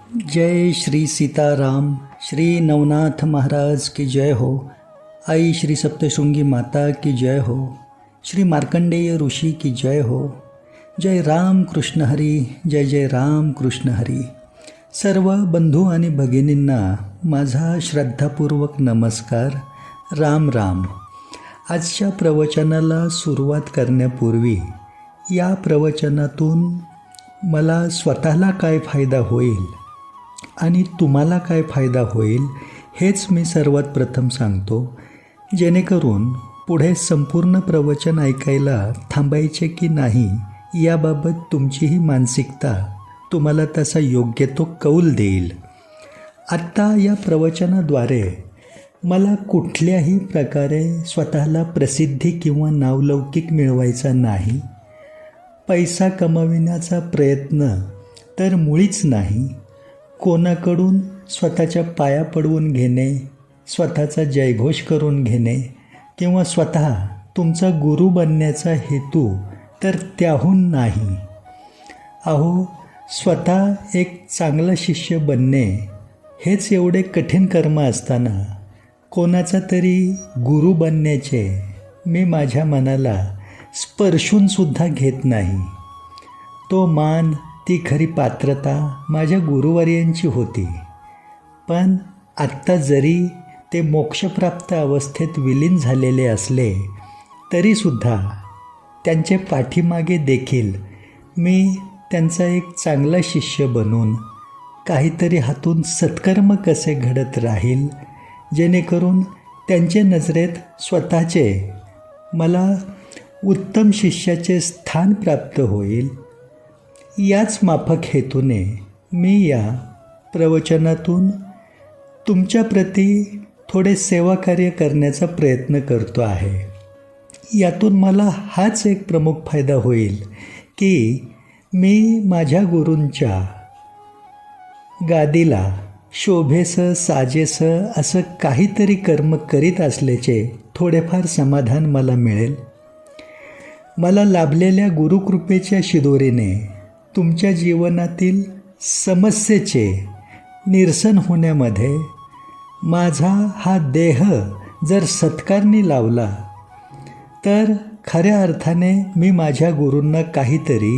जय श्री सीताराम। श्री नवनाथ महाराज की जय हो। आई श्री सप्तशृंगी माता की जय हो। श्री मार्कंडेय ऋषि की जय हो। जय राम कृष्ण हरी, जय जय राम कृष्ण हरी। सर्व बंधू आणि भगिनींना माझा श्रद्धापूर्वक नमस्कार। राम राम। आजच्या प्रवचनाला सुरुवात करण्यापूर्वी या प्रवचनातून मला स्वतःला काय फायदा होईल आणि तुम्हाला काय फायदा होईल हेच मी सर्वात प्रथम सांगतो, जेणेकरून पुढे संपूर्ण प्रवचन ऐकायला थांबायचे की नाही याबाबत तुमचीही मानसिकता तुम्हाला तसा योग्य तो कौल देईल। आत्ता या प्रवचनाद्वारे मला कुठल्याही प्रकारे स्वतःला प्रसिद्धी किंवा नावलौकिक मिळवायचा नाही, पैसा कमविण्याचा प्रयत्न तर मुळीच नाही, कोणाकडून स्वतःच्या पाया पडवून घेणे, स्वतःचा जयघोष करून घेणे किंवा स्वतः तुमचा गुरु बनण्याचा हेतू तर त्याहून नाही। अहो, स्वतः एक चांगला शिष्य बनणे हेच एवढे कठीण कर्म असताना कोणाचा तरी गुरु बनण्याचे मी माझ्या मनाला स्पर्शूनसुद्धा घेत नाही। तो मान, ती खरी पात्रता माझ्या गुरुवर्यांची होती, पण आत्ता जरी ते मोक्षप्राप्त अवस्थेत विलीन झालेले असले तरीसुद्धा त्यांचे पाठीमागे देखील मी त्यांचा एक चांगला शिष्य बनून काहीतरी हातून सत्कर्म कसे घडत राहील, जेणेकरून त्यांच्या नजरेत स्वतःचे मला उत्तम शिष्याचे स्थान प्राप्त होईल, याच माफक हेतूने मी या प्रवचनातून तुमच्याप्रती थोडे सेवाकार्य करण्याचा प्रयत्न करतो आहे। यातून मला हाच एक प्रमुख फायदा होईल की मी माझ्या गुरूंच्या गादीला शोभेसं साजेसं असं काहीतरी कर्म करीत असल्याचे थोडेफार समाधान मला मिळेल। मला लाभलेल्या गुरुकृपेच्या शिदोरीने तुमच्या जीवनातील समस्येचे निरसन होण्यामध्ये माझा हा देह जर सत्कारणी लावला तर खऱ्या अर्थाने मी माझ्या गुरूंना काहीतरी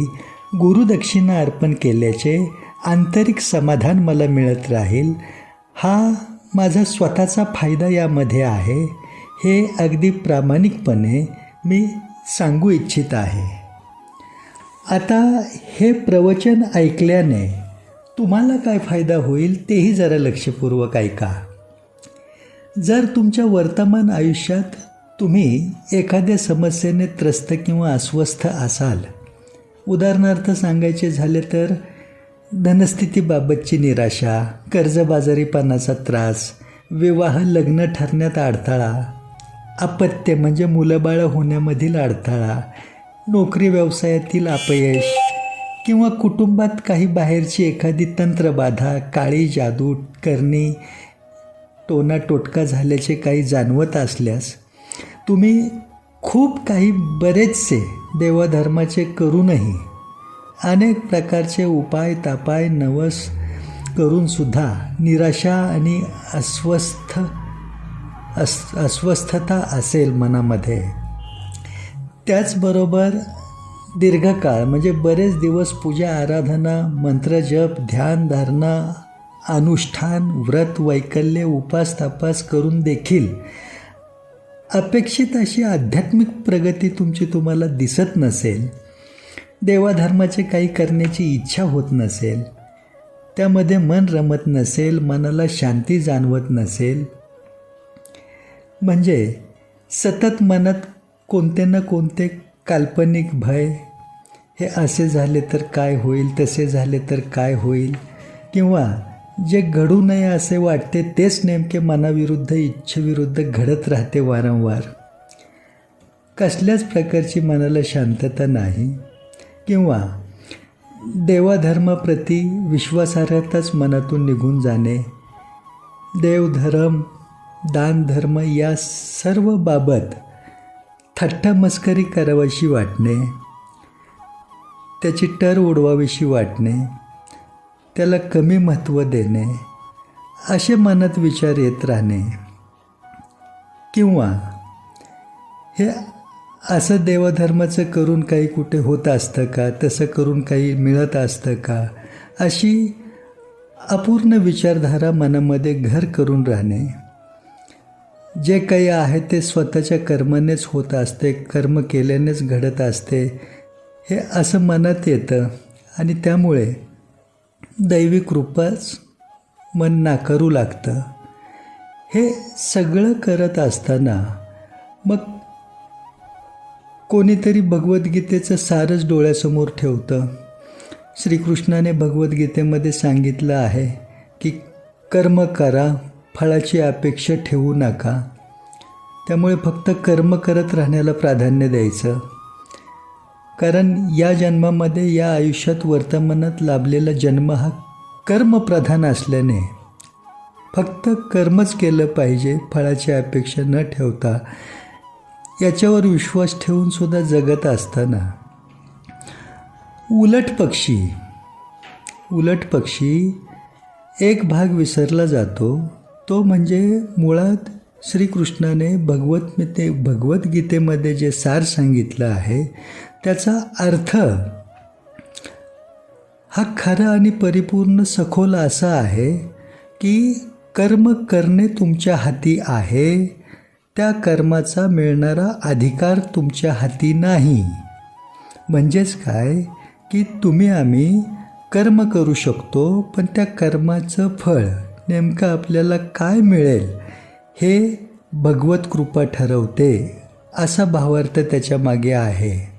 गुरुदक्षिणा अर्पण केल्याचे आंतरिक समाधान मला मिळत राहील। हा माझा स्वतःचा फायदा यामध्ये आहे, हे अगदी प्रामाणिकपणे मी सांगू इच्छित आहे। आता हे प्रवचन ऐकल्याने तुम्हाला काय फायदा होईल तेही जरा लक्षपूर्वक ऐका। जर तुमच्या वर्तमान आयुष्यात तुम्ही एखाद्या समस्येने त्रस्त किंवा अस्वस्थ असाल, उदाहरणार्थ सांगायचे झाले तर धनस्थितीबाबतची निराशा, कर्जबाजारीपणाचा त्रास, विवाह लग्न ठरण्यात अडथळा, अपत्य म्हणजे मुलंबाळं होण्यामधील अडथळा, नोकरी व्यवसायातील अपयश किंवा कुटुंबात काही बाहेरची एखादी तंत्रबाधा, काळी जादू करणी, टोनाटोटका झाल्याचे काही जाणवत असल्यास तुम्ही खूप काही बरेचसे देवाधर्माचे करूनही अनेक प्रकारचे उपाय तापाय नवस करूनसुद्धा निराशा आणि अस्वस्थता असेल मनामध्ये, त्याचबरोबर दीर्घकाळ म्हणजे बरेच दिवस पूजा आराधना, मंत्रजप, ध्यान धारणा, अनुष्ठान, व्रत वैकल्य, उपास तापास करून देखील अपेक्षित अशी आध्यात्मिक प्रगती तुमची तुम्हाला दिसत नसेल, देवाधर्माचे काही करण्याची इच्छा होत नसेल, त्यामध्ये मन रमत नसेल, मनाला शांती जाणवत नसेल, म्हणजे सतत मनात कोणते ना कोणते काल्पनिक भय, हे असे झाले तर काय होईल, तसे झाले तर काय होईल, किंवा जे घडू नये असे वाटते तेच नेमके मनाविरुद्ध इच्छेविरुद्ध घडत राहते वारंवार, कसल्याच प्रकारची मनाला शांतता नाही, किंवा देवाधर्माप्रती विश्वासार्हताच मनातून निघून जाणे, देवधर्म दानधर्म या सर्व बाबत थट्टामस्करी करावीशी वाटणे, त्याची टर उडवावीशी वाटणे, त्याला कमी महत्त्व देणे, असे मनात विचार येत राहणे, किंवा हे असं देवधर्माचं करून काही कुठे होत असतं का, तसं करून काही मिळत असतं का, अशी अपूर्ण विचारधारा मनामध्ये घर करून राहणे. जे काही आहे ते स्वतःच्या कर्मानेच होत असते, कर्म केल्यानेच घडत असते, हे असं मनात येतं आणि त्यामुळे दैवी कृपाच मन नाकारू लागतं. हे सगळं करत असताना मग कोणीतरी भगवद्गीतेचं सारच डोळ्यासमोर ठेवतं. श्रीकृष्णाने भगवद्गीतेमध्ये सांगितलं आहे की कर्म करा, फळाची अपेक्षा ठेवू नका. त्यामुळे फक्त कर्म करत राहण्याला प्राधान्य द्यायचं. कारण या जन्मामध्ये, या आयुष्यात, वर्तमानात लाभलेला जन्म हा कर्मप्रधान असल्याने फक्त कर्मच केलं पाहिजे, फळाची अपेक्षा न ठेवता, याच्यावर विश्वास ठेवूनसुद्धा जगत असताना उलट पक्षी एक भाग विसरला जातो. तो म्हणजे मुळात श्रीकृष्णाने भगवद्गीतेमध्ये जे सार सांगितलं आहे त्याचा अर्थ हा खरा आणि परिपूर्ण सखोल असा आहे की कर्म करणे तुमच्या हाती आहे, त्या कर्माचा मिळणारा अधिकार तुमच्या हाती नाही. म्हणजेच काय की आम्ही कर्म करू शकतो, पण त्या कर्माचं फळ नेमकं आपल्याला काय मिळेल हे भगवत कृपा ठरवते, असा भावार्थ त्याच्या मागे आहे.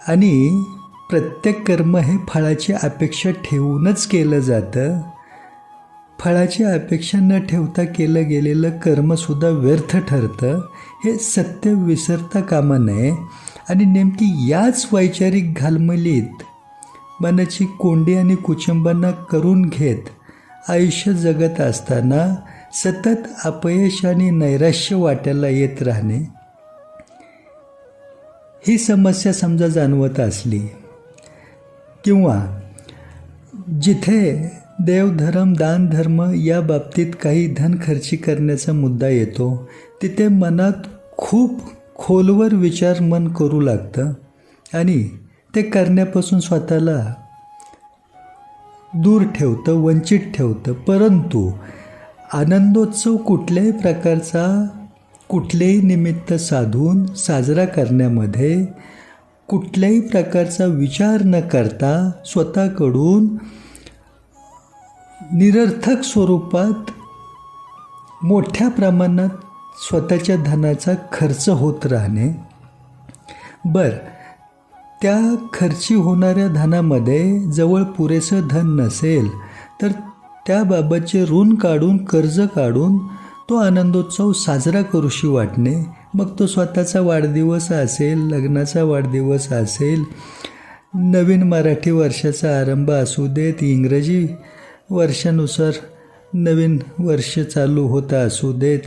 आणि प्रत्येक कर्म हे फळाची अपेक्षा ठेवूनच केलं जातं. फळाची अपेक्षा न ठेवता केलं गेलेलं कर्मसुद्धा व्यर्थ ठरतं. हे सत्य विसरता कामा नये. आणि नेमकी याच वैचारिक घालमेलीत मनाची कोंडी आणि कुचंबना करून घेत आयुष्य जगत असताना सतत अपयश आणि नैराश्य वाट्याला येत राहणे, ही समस्या समजा जाणवत असली, किंवा जिथे देवधर्म, दानधर्म या बाबतीत काही धन खर्ची करण्याचा मुद्दा येतो, तिथे मनात खूप खोलवर विचार मन करू लागतं आणि ते करण्यापासून स्वतःला दूर ठेवतं, वंचित ठेवतं. परंतु आनंदोत्सव कुठल्याही प्रकारचा, कुठलेही निमित्त साधून साजरा करण्यामध्ये कुठल्याही प्रकारचा विचार न करता स्वतःकडून निरर्थक स्वरूपात मोठ्या प्रमाणात स्वतःच्या धनाचा खर्च होत राहणे. त्या खर्ची होणाऱ्या धनामध्ये जवळ पुरेसं धन नसेल तर त्याबाबतचे ऋण काढून, कर्ज काढून तो आनंदोत्सव साजरा करूशी वाटणे. मग तो स्वतःचा वाढदिवस असेल, लग्नाचा वाढदिवस असेल, नवीन मराठी वर्षाचा आरंभ असू देत, इंग्रजी वर्षानुसार नवीन वर्ष चालू होता असू देत,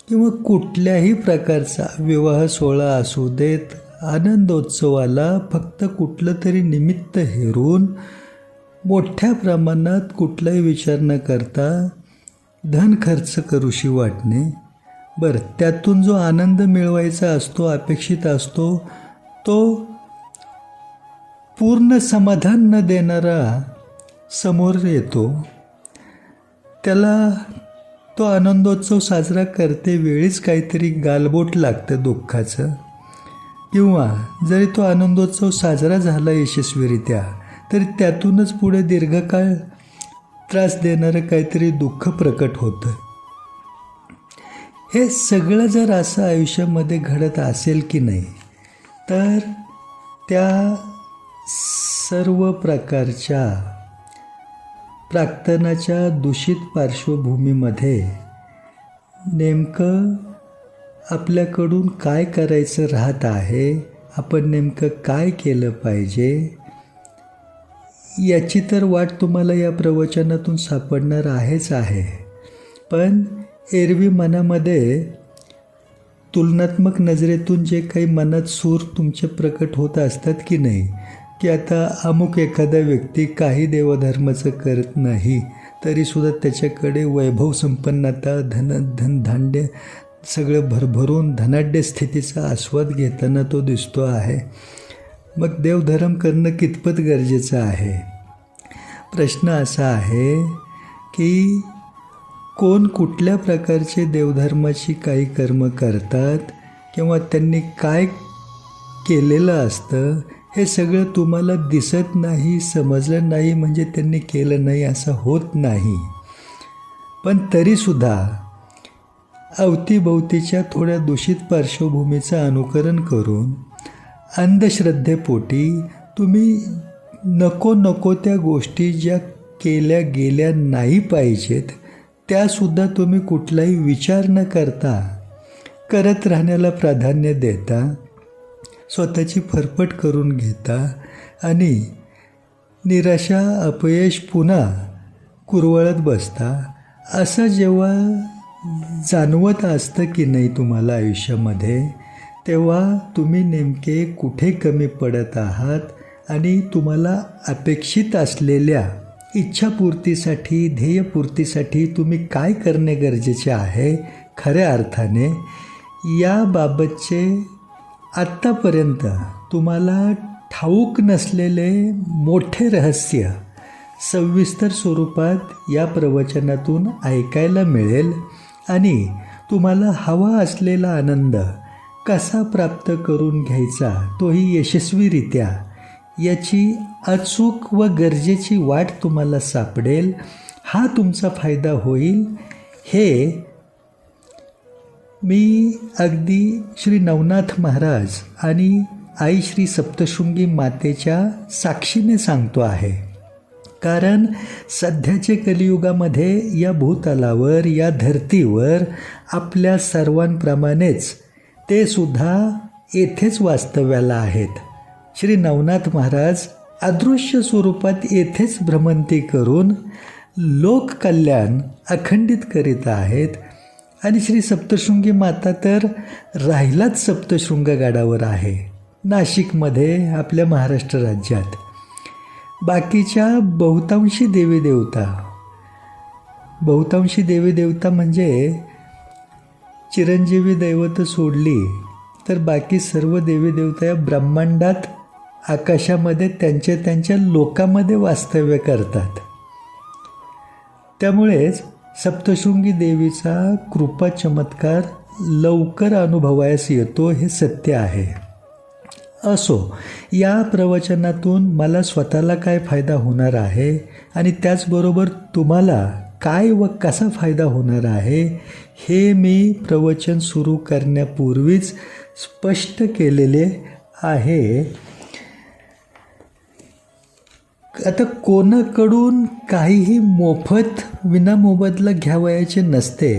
किंवा कुठल्याही प्रकारचा विवाह सोहळा असू देत, आनंदोत्सवाला फक्त कुठलं तरी निमित्त हेरून मोठ्या प्रमाणात कुठलाही विचार न करता धन खर्च करूशी वाटणे. त्यातून जो आनंद मिळवायचा असतो, अपेक्षित असतो, तो पूर्ण समाधान न देणारा समोर येतो. त्याला तो आनंदोत्सव साजरा करते वेळीच काहीतरी गालबोट लागतं दुःखाचं, किंवा जरी तो आनंदोत्सव साजरा झाला यशस्वीरित्या तरी त्यातूनच पुढे दीर्घकाळ त्रास देणारं काहीतरी दुःख प्रकट होतं. हे सगळं जर असं आयुष्यामध्ये घडत असेल की नाही, तर त्या सर्व प्रकारच्या प्राक्तनाच्या दूषित पार्श्वभूमीमध्ये नेमकं आपल्याकडून काय करायचं राहत आहे, आपण नेमकं काय केलं पाहिजे, याची तर वाट तुम्हाला या प्रवचनातून सापडणार आहे. पण एरवी मनामध्ये तुलनात्मक नजरेतून जे काही मनात सूर तुमचे प्रकट होत असतात की नाही, की आता अमुक एखादा व्यक्ती काही देवधर्माचं करत नाही तरीसुद्धा त्याच्याकडे वैभव संपन्नता धनधान्य सगळं भरभरून धनाढ्य स्थितीचा आस्वाद घेताना तो दिसतो आहे. मग देवधर्म करणं कितपत गरजेचं आहे? प्रश्न असा आहे की कोण कुठल्या प्रकारचे देवधर्माची काही कर्म करतात किंवा त्यांनी काय केलेलं असतं हे सगळं तुम्हाला दिसत नाही, समजलं नाही म्हणजे त्यांनी केलं नाही असं होत नाही. पण तरीसुद्धा अवतीभोवतीच्या थोड्या दूषित पार्श्वभूमीचं अनुकरण करून अंधश्रद्धेपोटी तुम्ही नको त्या गोष्टी ज्या केल्या गेल्या नाही पाहिजेत त्यासुद्धा तुम्ही कुठलाही विचार न करता करत राहण्याला प्राधान्य देता, स्वतःची फरफट करून घेता आणि निराशा अपयश पुन्हा कुरवळत बसता. असं जेव्हा जाणवत असतं की नाही तुम्हाला आयुष्यामध्ये, तेव्हा तुम्ही नेमके कुठे कमी पडत आहात आणि तुम्हाला अपेक्षित असलेल्या इच्छापूर्तीसाठी ध्येयपूर्तीसाठी तुम्ही काय करणे गरजेचे आहे खऱ्या अर्थाने याबाबतचे आत्तापर्यंत तुम्हाला ठाऊक नसलेले मोठे रहस्य सविस्तर स्वरूपात या प्रवचनातून ऐकायला मिळेल आणि तुम्हाला हवा असलेला आनंद कसा प्राप्त करून घ्यायचा तोही यशस्वीरित्या याची अचूक व गरजेची वाट तुम्हाला सापडेल. हा तुमचा फायदा होईल हे मी अगदी श्री नवनाथ महाराज आणि आई श्री सप्तशृंगी मातेच्या साक्षीने सांगतो आहे. कारण सध्याच्या कलियुगामध्ये या भूतलावर या धरतीवर आपल्या सर्वांप्रमाणेच ते सुद्धा येथेच वास्तव्याला आहेत. श्री नवनाथ महाराज अदृश्य स्वरूपात येथेच भ्रमंती करून लोककल्याण अखंडित करीत आहेत आणि श्री सप्तशृंगी माता तर राहिलाच सप्तशृंगगडावर आहे नाशिकमध्ये आपल्या महाराष्ट्र राज्यात. बाकीच्या बहुतांशी देवीदेवता म्हणजे चिरंजीवी दैवत सोडली तर बाकी सर्व देवीदेवता या ब्रह्मांडात आकाशामध्ये त्यांच्या लोकामध्ये वास्तव्य करतात. त्यामुळेच सप्तशृंगी देवीचा कृपा चमत्कार लवकर अनुभवायस येतो हे सत्य आहे. असो, या प्रवचनातून मला स्वतःला काय फायदा होणार आहे आणि त्याचबरोबर तुम्हाला काय व कसा फायदा होणार आहे हे मी प्रवचन सुरू करण्यापूर्वीच स्पष्ट केलेले आहे. आता कोणाकडून काहीही मोफत विनामोबदला घ्यावयाचे नसते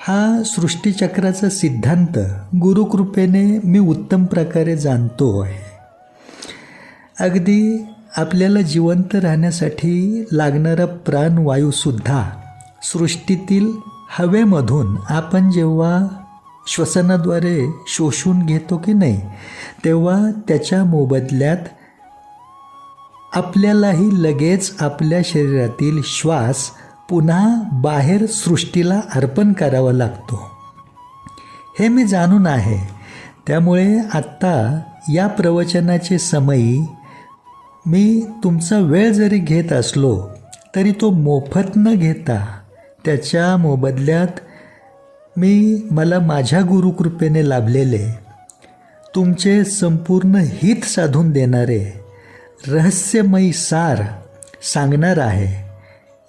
हा सृष्टीचक्राचा सिद्धांत गुरुकृपेने मी उत्तम प्रकारे जाणतो आहे. अगदी आपल्याला जिवंत राहण्यासाठी लागणारा प्राणवायूसुद्धा सृष्टीतील हवेमधून आपण जेव्हा श्वसनाद्वारे शोषून घेतो की नाही तेव्हा त्याच्या मोबदल्यात आपल्यालाही लगेच आपल्या शरीरातील श्वास पुन्हा बाहेर सृष्टीला अर्पण करावा लागतो. हे मी जाणून आहे. त्यामुळे आत्ता या प्रवचनाचे समयी मी तुमचा वेळ जरी घेत असलो तरी तो मोफत न घेता त्याच्या मोबदल्यात मला माझ्या गुरुकृपेने लाभलेले तुमचे संपूर्ण हित साधून देणारे रहस्यमयी सार सांगणार आहे.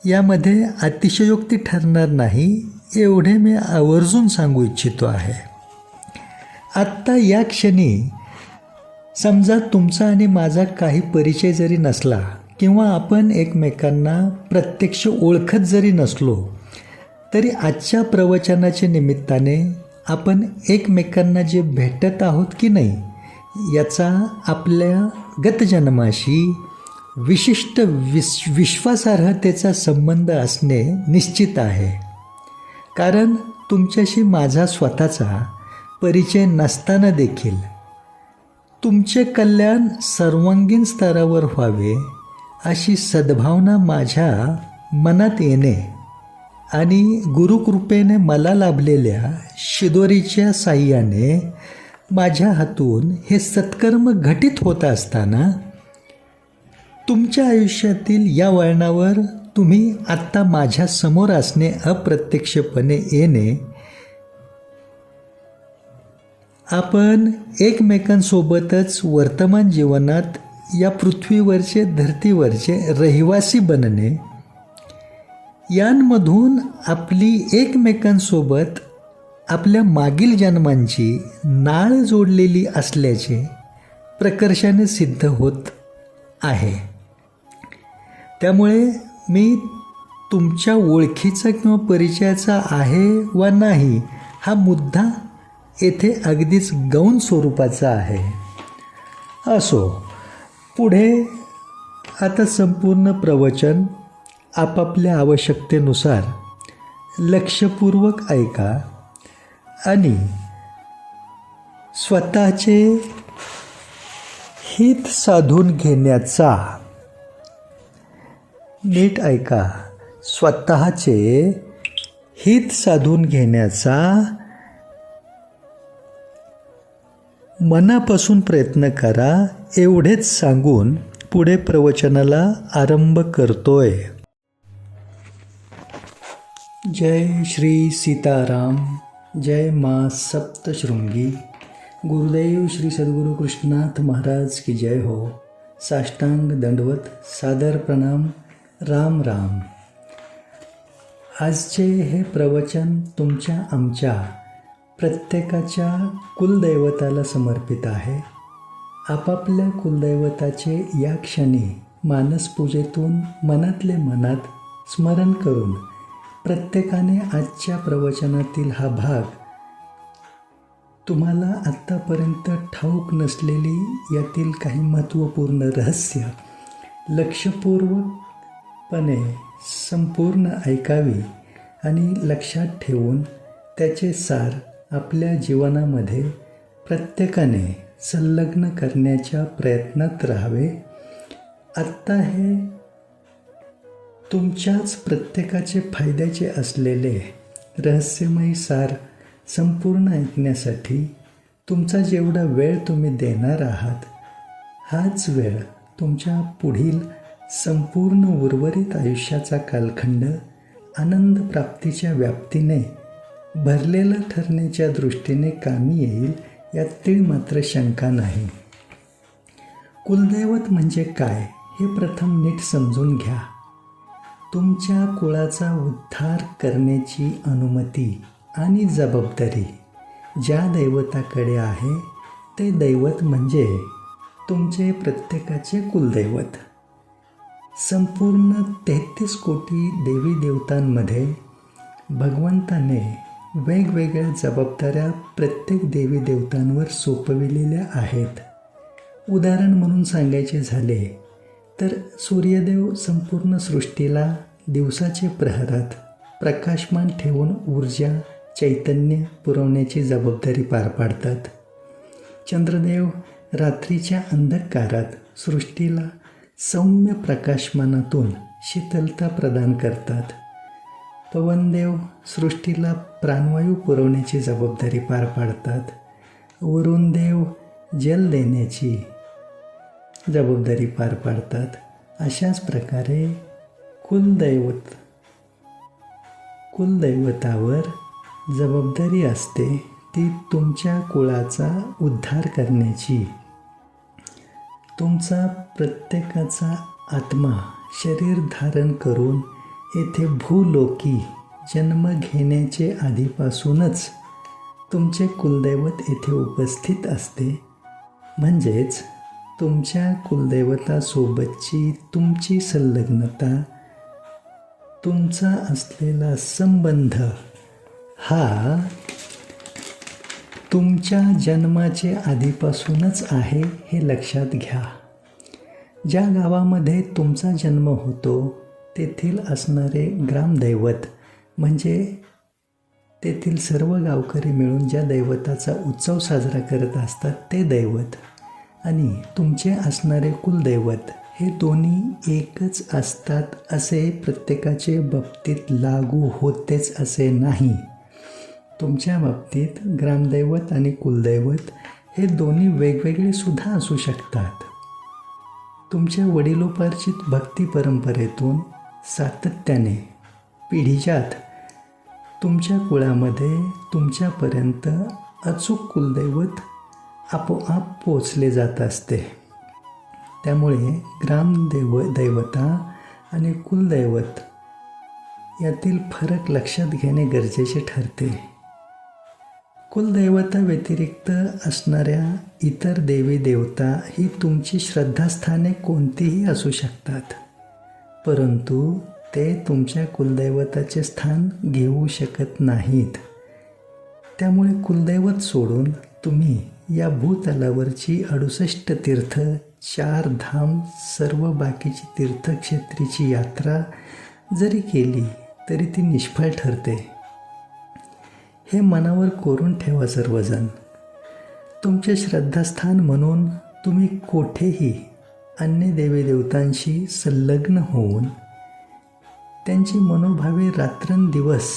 यामध्ये अतिशयोक्ती ठरणार नाही एवढे मी आवर्जून सांगू इच्छितो आहे. आत्ता या क्षणी समजा तुमचा आणि माझा काही परिचय जरी नसला किंवा आपण एकमेकांना प्रत्यक्ष ओळखत जरी नसलो तरी आजच्या प्रवचनाच्या निमित्ताने आपण एकमेकांना जे भेटत आहोत की नाही याचा आपल्या गतजन्माशी विशिष्ट विश्वासार्हतेचा संबंध असणे निश्चित आहे. कारण तुमच्याशी माझा स्वतःचा परिचय नसताना देखील तुमचे कल्याण सर्वांगीण स्तरावर व्हावे अशी सद्भावना माझ्या मनात येणे आणि गुरुकृपेने मला लाभलेल्या शिदोरीच्या साह्याने माझ्या हातून हे सत्कर्म घटित होत असताना तुमच्या आयुष्यातील या वळणावर तुम्ही आत्ता माझ्या समोर असणे, अप्रत्यक्षपणे येणे, आपण एकमेकांसोबतच वर्तमान जीवनात या पृथ्वीवरचे, धर्तीवरचे रहिवासी बनणे, यांमधून आपली एकमेकांसोबत आपल्या मागील जन्मांची नाळ जोडलेली असल्याचे प्रकर्षाने सिद्ध होत आहे. त्यामुळे मी तुमच्या ओळखीचा किंवा परिचयाचा आहे वा नाही हा मुद्दा येथे अगदीच गौण स्वरूपाचा आहे. असो, पुढे आता संपूर्ण प्रवचन आपापल्या आवश्यकतेनुसार लक्षपूर्वक ऐका आणि स्वतःचे हित साधून घेण्याचा, नीट ऐका, स्वतःचे हित साधून घेण्याचा मनापासून प्रयत्न करा, एवढेच सांगून पुढे प्रवचनाला आरंभ करतोय. जय श्री सीताराम, जय माँ सप्तशृंगी. गुरुदेव श्री सद्गुरु कृष्णनाथ महाराज की जय हो. साष्टांग दंडवत, सादर प्रणाम. राम राम. आजचे हे प्रवचन तुमच्या आमच्या प्रत्येकाच्या कुलदैवताला समर्पित आहे. आपापल्या कुलदैवताचे या क्षणी मानसपूजेतून मनातले मनात स्मरण करून प्रत्येकाने आजच्या प्रवचनातील हा भाग, तुम्हाला आत्तापर्यंत ठाऊक नसलेली यातील काही महत्त्वपूर्ण रहस्य लक्षपूर्वकपणे संपूर्ण ऐकावी आणि लक्षात ठेवून त्याचे सार आपल्या जीवनामध्ये प्रत्येकाने संलग्न करण्याच्या प्रयत्नात राहावे. आत्ता हे तुमच्याच प्रत्येकाचे फायद्याचे असलेले रहस्यमयी सार संपूर्ण ऐकण्यासाठी तुमचा जेवढा वेळ तुम्ही देणार आहात, हाच वेळ तुमच्या पुढील संपूर्ण उर्वरित आयुष्याचा कालखंड आनंद प्राप्तीच्या व्याप्तीने भरलेला ठरण्याच्या दृष्टीने कामी येईल, यात तीळ मात्र शंका नाही. कुलदैवत म्हणजे काय हे प्रथम नीट समजून घ्या. तुमच्या कुळाचा उद्धार करण्याची अनुमती आणि जबाबदारी ज्या दैवताकडे आहे ते दैवत म्हणजे तुमचे प्रत्येकाचे कुलदैवत. संपूर्ण 33 कोटी देवी देवतांमध्ये भगवंताने वेगवेगळ्या जबाबदाऱ्या प्रत्येक देवी देवतांवर सोपविलेल्या आहेत. उदाहरण म्हणून सांगायचे झाले तर सूर्यदेव संपूर्ण सृष्टीला दिवसाचे प्रहरात प्रकाशमान ठेवून ऊर्जा, चैतन्य पुरवण्याची जबाबदारी पार पाडतात. चंद्रदेव रात्रीच्या अंधकारात सृष्टीला सौम्य प्रकाशमानातून शीतलता प्रदान करतात. पवनदेव सृष्टीला प्राणवायू पुरवण्याची जबाबदारी पार पाडतात. वरुणदेव जल देण्याची जबाबदारी पार पाडतात. अशाच प्रकारे कुलदैवतावर जबाबदारी असते ती तुमच्या कुळाचा उद्धार करण्याची. तुमचा प्रत्येकाचा आत्मा शरीर धारण करून येथे भूलोकी जन्म घेण्याचे आधीपासूनच तुमचे कुलदैवत येथे उपस्थित असते. म्हणजेच तुमच्या कुलदैवतासोबतची तुमची संलग्नता, तुमचा असलेला संबंध हा तुमच्या जन्माचे आधीपासूनच आहे हे लक्षात घ्या. ज्या गावामध्ये तुमचा जन्म होतो तेथील असणारे ग्रामदैवत म्हणजे तेथील सर्व गावकरी मिळून ज्या दैवताचा उत्सव साजरा करत असतात ते दैवत. आणि तुमचे असणारे कुलदैवत हे दोन्ही एकच असतात असे प्रत्येकाचे बाबतीत लागू होतेच असे नाही. तुमच्या बाबतीत ग्रामदैवत आणि कुलदैवत हे दोन्ही वेगवेगळे सुद्धा असू शकतात. तुमच्या वडिलोपार्जित भक्ती परंपरेतून सातत्याने पिढीजात तुमच्या कुळामध्ये तुमच्यापर्यंत अचूक कुलदैवत आपोआप पोचले जात असते. त्यामुळे दैवता आणि कुलदैवत यातील फरक लक्षात घेणे गरजेचे ठरते. कुलदैवता व्यतिरिक्त असणाऱ्या इतर देवी देवता ही तुमची श्रद्धास्थाने कोणतीही असू शकतात, परंतु ते तुमच्या कुलदैवताचे स्थान घेऊ शकत नाहीत. त्यामुळे कुलदैवत सोडून तुम्ही या भूतलावरची 68 तीर्थ, 4 धाम, सर्व बाकीची तीर्थक्षेत्रीची यात्रा जरी केली तरी ती निष्फळ ठरते. हे मनावर कोरून ठेवा सर्वजण. तुमचे श्रद्धास्थान म्हणून तुम्ही कोठेही अन्य देवी देवतांशी संलग्न होऊन त्यांची मनोभावे रात्रंदिवस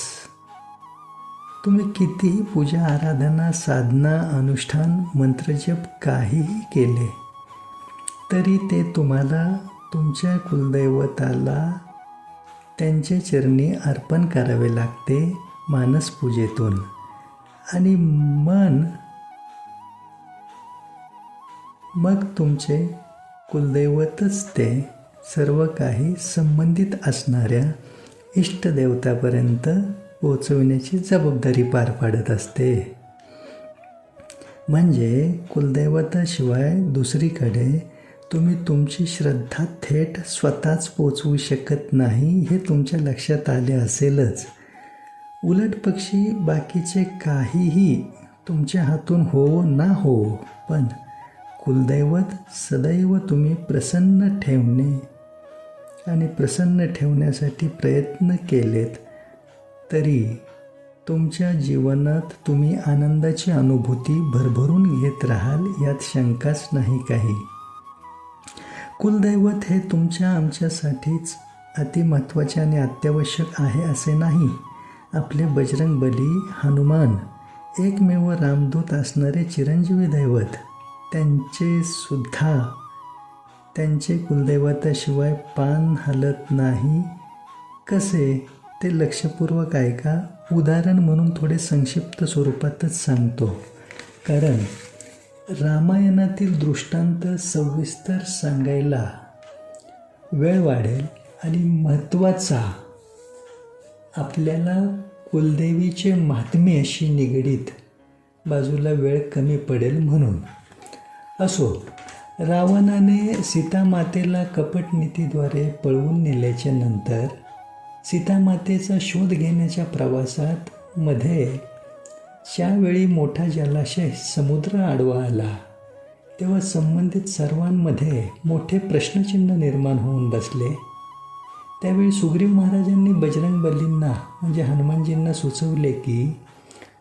तुम्ही कितीही पूजा आराधना साधना अनुष्ठान मंत्रजप काहीही केले तरी ते तुम्हाला तुमच्या कुलदैवताला त्यांचे चरणी अर्पण करावे लागते मानसपूजेतून. आणि मग तुमचे कुलदैवतच ते सर्व काही संबंधित असणाऱ्या इष्टदेवतापर्यंत पोहोचविण्याची जबाबदारी पार पाडत असते. म्हणजे कुलदैवताशिवाय दुसरीकडे तुम्ही तुमची श्रद्धा थेट स्वतःच पोचवू शकत नाही हे तुमच्या लक्षात आले असेलच. उलट पक्षी बाकीचे काहीही तुमच्या हातून हो ना हो, पण कुलदैवत सदैव तुम्ही प्रसन्न ठेवणे आणि प्रसन्न ठेवण्यासाठी प्रयत्न केलेत तरी तुमच्या जीवनात तुम्ही आनंदाची अनुभूती भरभरून घेत राहाल यात शंकाच नाही काही. कुलदैवत हे तुमच्या आमच्यासाठीच अतिमहत्त्वाचे आणि अत्यावश्यक आहे असे नाही. आपले बजरंगबली, हनुमान, एकमेव रामदूत असणारे चिरंजीवी दैवत त्यांचे कुलदैवताशिवाय पान हलत नाही. कसे ते लक्षपूर्वक ऐका. उदाहरण म्हणून थोडे संक्षिप्त स्वरूपातच सांगतो, कारण रामायणातील दृष्टांत सविस्तर सांगायला वेळ वाढेल आणि महत्त्वाचा आपल्याला कुलदेवीचे महात्म्याशी निगडीत बाजूला वेळ कमी पडेल म्हणून. असो, रावणाने सीतामातेला कपटनीतीद्वारे पळवून नेल्याच्या नंतर सीतामातेचा शोध घेण्याच्या प्रवासात मध्ये ज्यावेळी मोठा जलाशय समुद्र आडवा आला तेव्हा संबंधित सर्वांमध्ये मोठे प्रश्नचिन्ह निर्माण होऊन बसले. त्यावेळी सुग्रीव महाराजांनी बजरंगबलींना म्हणजे हनुमानजींना सुचवले की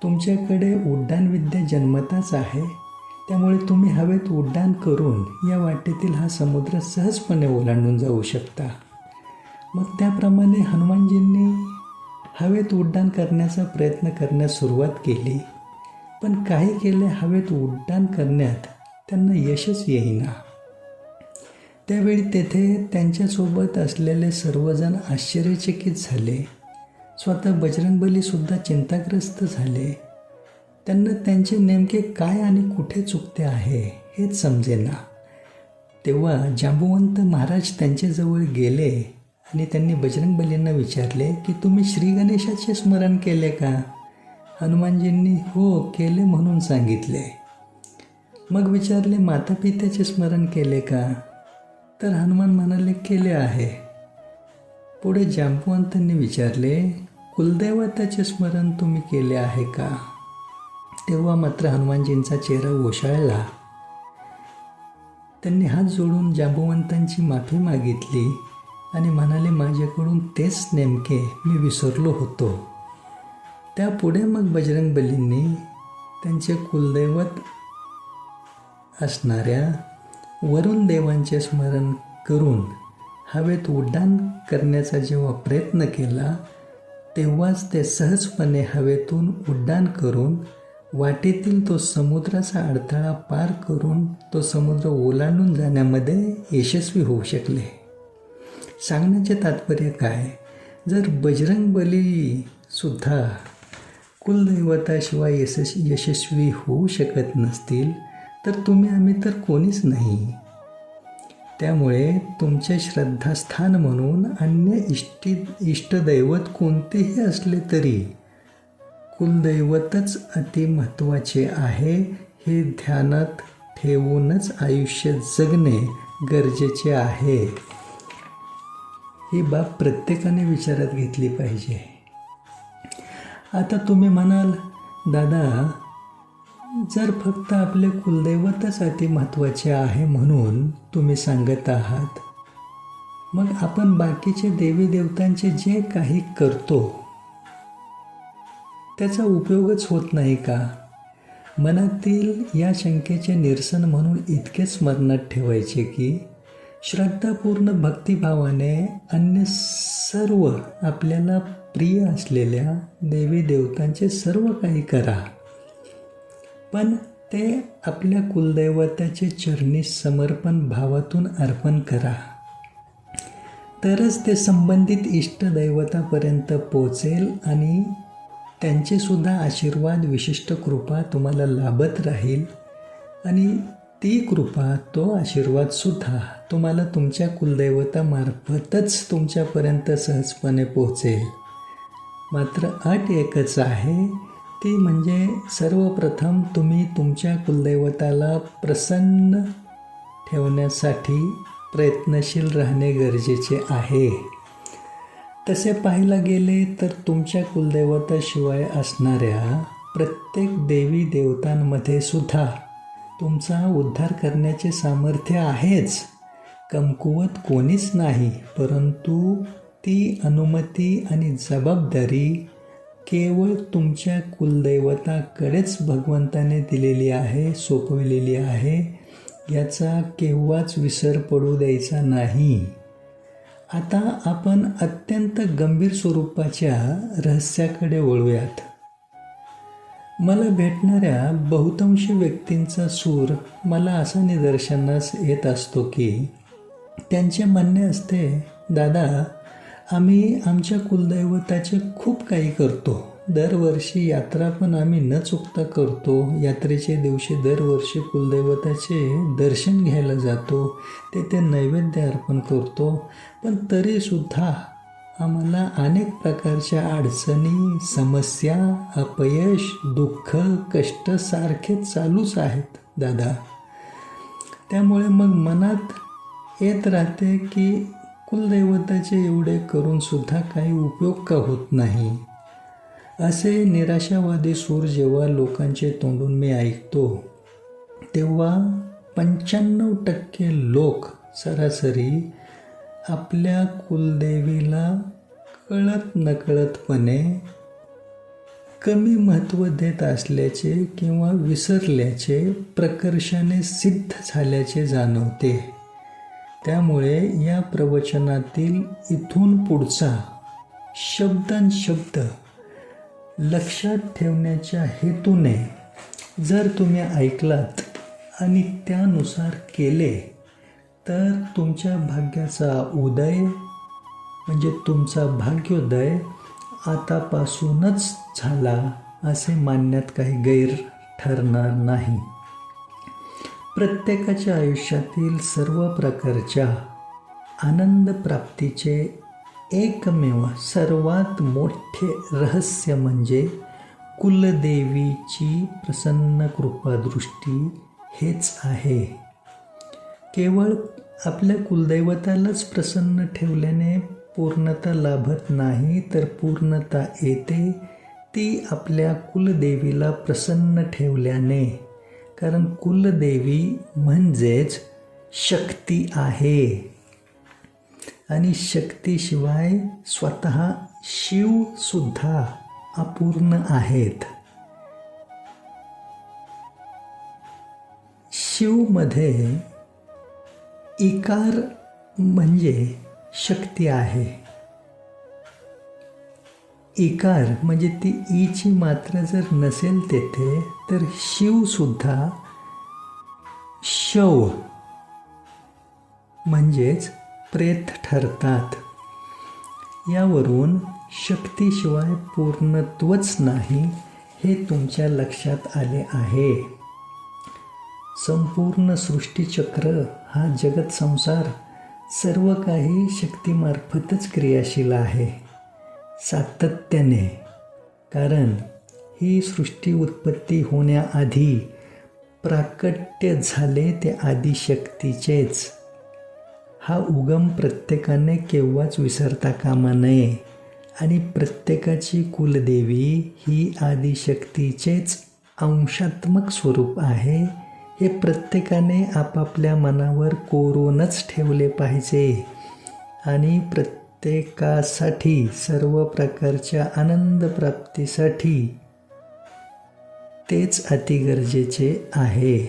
तुमच्याकडे उड्डाणविद्या जन्मताच आहे, त्यामुळे तुम्ही हवेत उड्डाण करून या वाटेतील हा समुद्र सहजपणे ओलांडून जाऊ शकता. मग त्याप्रमाणे हनुमानजींनी हवेत उड्डाण करण्याचा प्रयत्न करण्यास सुरुवात केली, पण काही केले हवेत उड्डाण करण्यात त्यांना यशच येईना. त्यावेळी तेथे त्यांच्यासोबत असलेले सर्वजण आश्चर्यचकित झाले. स्वतः बजरंगबलीसुद्धा चिंताग्रस्त झाले. त्यांना त्यांचे नेमके काय आणि कुठे चुकते आहे हेच समजेना. तेव्हा जांबुवंत महाराज त्यांच्याजवळ गेले आणि त्यांनी बजरंगबलींना विचारले की तुम्ही श्री गणेशाचे स्मरण केले का? हनुमानजींनी हो केले म्हणून सांगितले. मग विचारले माता पित्याचे स्मरण केले का? तर हनुमान म्हणाले केले आहे. पुढे जांबुवंतांनी विचारले कुलदैवताचे स्मरण तुम्ही केले आहे का? तेव्हा मात्र हनुमानजींचा चेहरा ओशाळला. त्यांनी हात जोडून जांबुवंतांची माफी मागितली आणि म्हणाले माझ्याकडून तेच नेमके मी विसरलो होतो. त्यापुढे मग बजरंगबलींनी त्यांचे कुलदैवत असणाऱ्या वरुण देवांचे स्मरण करून हवेत उड्डाण करण्याचा जेव्हा प्रयत्न केला तेव्हाच ते सहजपणे हवेतून उड्डाण करून वाटेतील तो समुद्राचा अडथळा पार करून तो समुद्र ओलांडून जाण्यामध्ये यशस्वी होऊ शकले. सांगण्याचे तात्पर्य काय, जर बजरंगबली सुद्धा कुलदैवताशिवाय यशस्वी होऊ शकत नसतील तर तुम्ही आम्ही तर कोणीच नाही. त्यामुळे तुमचे श्रद्धास्थान म्हणून अन्य इष्टदैवत कोणतेही असले तरी कुलदैवतच अतिमहत्त्वाचे आहे हे ध्यानात ठेवूनच आयुष्य जगणे गरजेचे आहे. ही बाब प्रत्येकाने विचारात घेतली पाहिजे. आता तुम्ही म्हणाल, दादा जर फक्त आपले कुलदैवतच अतिमहत्त्वाचे आहे म्हणून तुम्ही सांगत आहात, मग आपण बाकीचे देवी देवतांचे जे काही करतो त्याचा उपयोगच होत नाही का? मनातील या शंकेचे निरसन म्हणून इतके स्मरणात ठेवायचे की श्रद्धापूर्ण भक्तिभावाने अन्य सर्व आपल्याला प्रिय असलेल्या देवी देवतांचे सर्व काही करा, पण ते आपल्या कुलदैवताचे चरणी समर्पण भावातून अर्पण करा. तरच ते संबंधित इष्टदैवतापर्यंत पोचेल आणि त्यांचे सुद्धा आशीर्वाद, विशिष्ट कृपा तुम्हाला लाभत राहील आणि ती कृपा, तो आशीर्वादसुद्धा तुम्हाला तुमच्या कुलदैवतामार्फतच तुमच्यापर्यंत सहजपणे पोहोचेल. मात्र अट एकच आहे, ती म्हणजे सर्वप्रथम तुम्ही तुमच्या कुलदैवताला प्रसन्न ठेवण्यासाठी प्रयत्नशील राहणे गरजेचे आहे. तसे पाहायला गेले तर तुमच्या कुलदैवताशिवाय असणाऱ्या प्रत्येक देवी देवतांमध्ये सुद्धा तुमचा उद्धार करण्याचे सामर्थ्य आहेच. कमकुवत कोणीच नाही, परंतु ती अनुमती आणि जबाबदारी केवळ तुमच्या कुलदैवताकडेच भगवंताने दिलेली आहे, सोपविलेली आहे. याचा केव्हाच विसर पडू द्यायचा नाही. आता आपण अत्यंत गंभीर स्वरूपाच्या रहस्याकडे वळूयात. मला भेटणाऱ्या बहुतांशी व्यक्तींचा सूर मला असा निदर्शनास येत असतो की त्यांचे म्हणणे असते, दादा आम्ही आमच्या कुलदैवताचे खूप काही करतो. दरवर्षी यात्रा पण आम्ही न चुकता करतो. यात्रेच्या दिवशी दरवर्षी कुलदैवताचे दर्शन घ्यायला जातो, तेथे नैवेद्य अर्पण करतो. पण तरीसुद्धा आम्हाला अनेक प्रकारच्या अडचणी, समस्या, अपयश, दुःख, कष्ट सारखे चालूच आहेत दादा. त्यामुळे मग मनात येत राहते की कुलदैवताचे एवढे करूनसुद्धा काही उपयोग का होत नाही. असे निराशावादी सूर जेव्हा लोकांचे तोंडून मी ऐकतो तेव्हा 95% लोक सरासरी आपल्या कुलदेवीला कळत नकळतपणे कमी महत्त्व देत असल्याचे किंवा विसरल्याचे प्रकर्षाने सिद्ध झाल्याचे जाणवते. त्यामुळे या प्रवचनातील इथून पुढचा शब्दांशब्द लक्षात ठेवण्याच्या हेतूने जर तुम्ही ऐकलात आणि त्यानुसार केले तर तुमच्या भाग्याचा उदय म्हणजे तुमचा भाग्योदय आतापासूनच झाला असे मानण्यात काही गैर ठरणार नाही. प्रत्येकाच्या आयुष्यातील सर्व प्रकारच्या आनंद प्राप्तीचे एकमेव सर्वात मोठे रहस्य म्हणजे कुलदेवीची प्रसन्न कृपादृष्टी हेच आहे. केवळ आपल्या कुलदैवतालाच प्रसन्न ठेवल्याने पूर्णता लाभत नाही, तर पूर्णता येते ती आपल्या कुलदेवीला प्रसन्न ठेवल्याने. कारण कुलदेवी म्हणजेच शक्ती आहे आणि शक्तीशिवाय स्वतः शिवसुद्धा अपूर्ण आहेत. शिवमध्ये इकार म्हणजे शक्ती आहे. इकार म्हणजे ती ईची मात्रा जर नसेल तेथे तर शिवसुद्धा शव म्हणजेच प्रेत ठरतात. यावरून शक्तीशिवाय पूर्णत्वच नाही हे तुमच्या लक्षात आले आहे. संपूर्ण सृष्टीचक्र हा जगत संसार सर्व काही शक्तीमार्फतच क्रियाशील आहे, सातत्याने. कारण ही सृष्टी उत्पत्ती होण्याआधी प्राकट्य झाले ते आदिशक्तीचेच. हा उगम प्रत्येकाने केव्हाच विसरता कामा नये. आणि प्रत्येकाची कुलदेवी ही आदिशक्तीचेच अंशात्मक स्वरूप आहे हे प्रत्येकाने आपापल्या मनावर कोरूनच ठेवले पाहिजे. आणि प्रत्येकासाठी सर्व प्रकारच्या आनंद प्राप्तीसाठी तेच अतिगरजेचे आहे.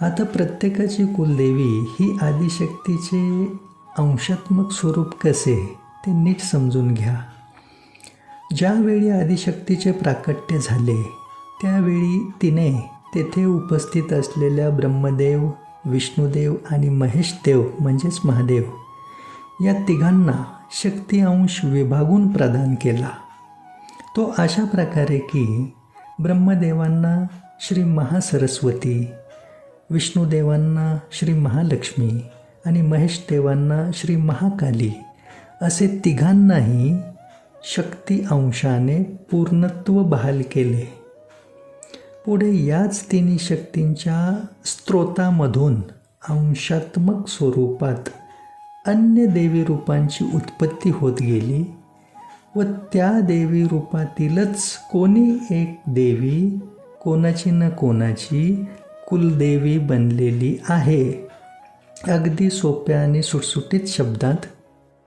आता प्रत्येकाची कुलदेवी ही आदिशक्तीचे अंशात्मक स्वरूप कसे ते नीट समजून घ्या. ज्यावेळी आदिशक्तीचे प्राकट्य झाले त्यावेळी तिने तेथे उपस्थित असलेल्या ब्रह्मदेव, विष्णुदेव आणि महेशदेव म्हणजेच महादेव या तिघांना शक्ती अंश विभागून प्रदान केला. तो अशा प्रकारे की ब्रह्मदेवांना श्री महासरस्वती, विष्णुदेवांना श्री महालक्ष्मी आणि महेशदेवांना श्री महाकाली असे तिघांनाही शक्ती अंशाने पूर्णत्व बहाल केले. पुढे याच तिन्ही शक्तींच्या स्त्रोतामधून अंशात्मक स्वरूपात अन्य देवी रूपांची उत्पत्ती होत गेली व त्या देवी रूपातीलच कोणी एक देवी कोणाची न कोणाची कुलदेवी बनलेली आहे. अगदी सोप्या आणि सुटसुटीत शब्दात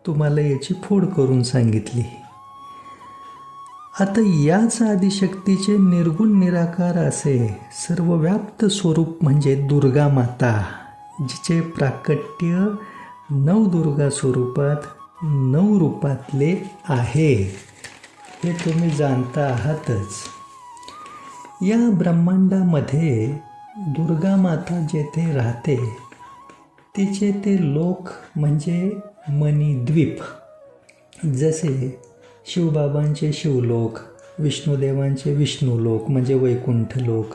तुम्हाला याची फोड करून सांगितली. आता याच आदिशक्तीचे निर्गुण निराकार असे सर्वव्याप्त स्वरूप म्हणजे दुर्गा माता, जिचे प्राकट्य नवदुर्गा स्वरूपात 9 रूपातले आहे हे तुम्ही जाणता आहातच. या ब्रह्मांडामध्ये दुर्गा माता जेथे राहते तिचे ते लोक म्हणजे मणिद्वीप. जसे शिवबाबांचे शिवलोक, विष्णुदेवांचे विष्णुलोक म्हणजे वैकुंठ लोक,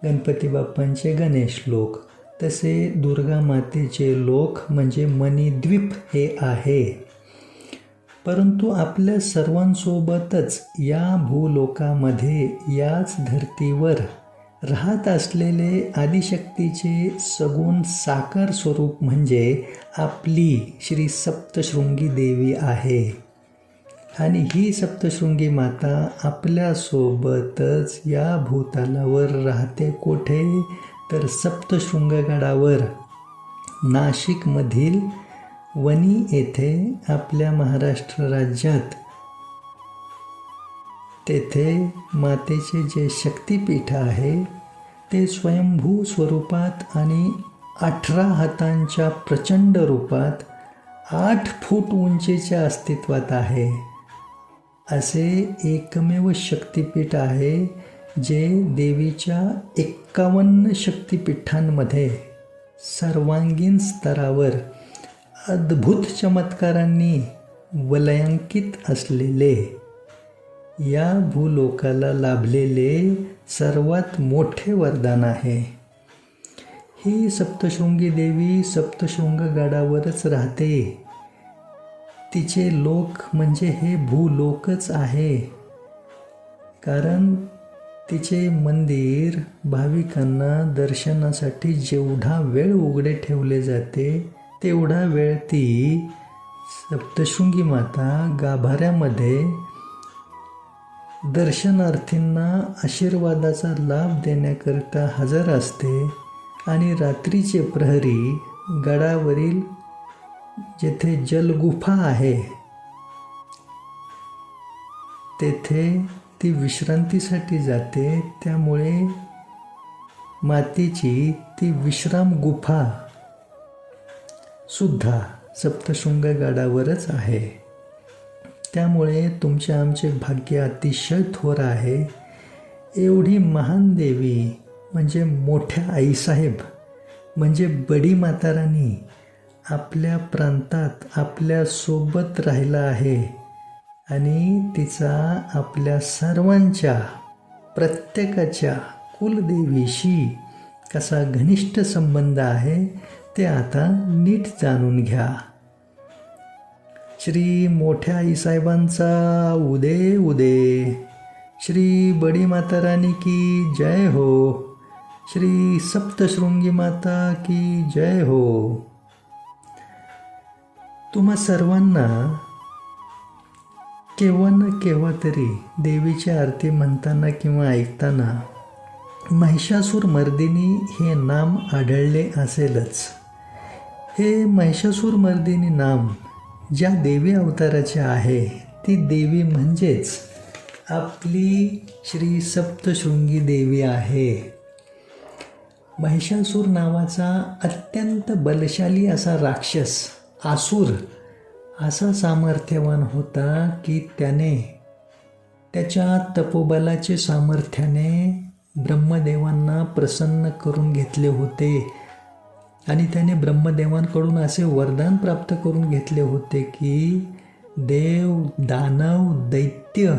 गणपती बाप्पांचे गणेश लोक, तसे दुर्गा मातेचे लोक म्हणजे मणिद्वीप हे आहे. परंतु आपल्या सर्वांसोबतच या भूलोकामध्ये याच धर्तीवर राहत असलेले आदिशक्तीचे सगुण साकार स्वरूप म्हणजे आपली श्री सप्तशृंगी देवी आहे. आणि ही सप्तशृंगी माता आपल्यासोबतच या भूतलावर राहते. कुठे तर सप्तशृंगगडावर नाशिकमधील वणी येथे आपल्या महाराष्ट्र राज्यात तेथे मातेचे जे शक्तिपीठ आहे ते स्वयंभू स्वरूपात आणि 18 हातांच्या प्रचंड रूपात 8 फूट उंचीच्या अस्तित्वात आहे. असे एकमेव शक्तिपीठ आहे जे देवीच्या 51 शक्तिपीठांमध्ये सर्वांगीण स्तरावर अद्भुत चमत्कारांनी वलयांकित असलेले या भूलोकाला लाभलेले सर्वात मोठे वरदान आहे. ही सप्तशृंगी देवी सप्तशृंगगडावरच राहते. तिचे लोक म्हणजे हे भूलोकच आहे. कारण तिचे मंदिर भाविकांना दर्शनासाठी जेवढा वेळ उघडे ठेवले जाते तेवढा वेळ ती सप्तशृंगी माता गाभाऱ्यामध्ये दर्शनार्थींना आशीर्वादाचा लाभ देण्याकरिता हजर असते. आणि रात्रीचे प्रहरी गडावरील जेथे जलगुफा आहे तेथे ती विश्रांतीसाठी जाते. त्यामुळे मातेची ती विश्राम गुफा सुद्धा सप्तशृंग गडावरच आहे. त्यामुळे तुमचे आमचे भाग्य अतिशय थोर आहे. एवढी महान देवी म्हणजे मोठ्या आईसाहेब म्हणजे बडी माता रानी आपल्या प्रांतात आपल्यासोबत राहिला आहे आणि तिचा आपल्या सर्वांच्या प्रत्येकाच्या कुलदेवीशी कसा घनिष्ठ संबंध आहे ते आता नीट जाणून घ्या. श्री मोठ्या आईसाहेबांचा उदे उदे. श्री बडी माता रानी की जय हो. श्री सप्तशृंगी माता की जय हो. तुम्हा सर्वांना केव्हा ना केव्हा तरी देवीची आरती म्हणताना किंवा ऐकताना महिषासूर मर्दिनी हे नाम आढळले असेलच. हे महिषासूर मर्दिनी नाम ज्या देवी अवताराचे आहे ती देवी म्हणजेच आपली श्री सप्तशृंगी देवी आहे. महिषासूर नावाचा अत्यंत बलशाली असा राक्षस आसूर असा सामर्थ्यवान होता की त्याने त्याच्या तपोबलाचे सामर्थ्याने ब्रह्मदेवांना प्रसन्न करून घेतले होते आणि त्याने ब्रह्मदेवांकडून असे वरदान प्राप्त करून घेतले होते की देव दानव दैत्य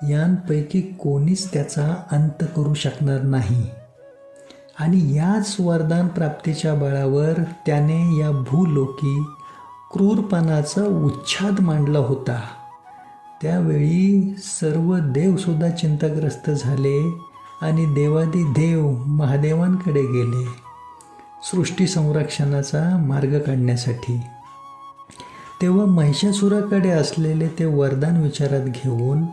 यांपैकी कोणीच त्याचा अंत करू शकणार नाही. आणि याच वरदान प्राप्तीच्या बळावर त्याने या भूलोकी क्रूरपणाचा उच्छाद मांडला होता. त्यावेळी सर्व देवसुद्धा चिंताग्रस्त झाले आणि देवादिदेव महादेवांकडे गेले सृष्टी संरक्षणाचा मार्ग काढण्यासाठी. तेव्हा महिषासुराकडे असलेले ते वरदान विचारात घेऊन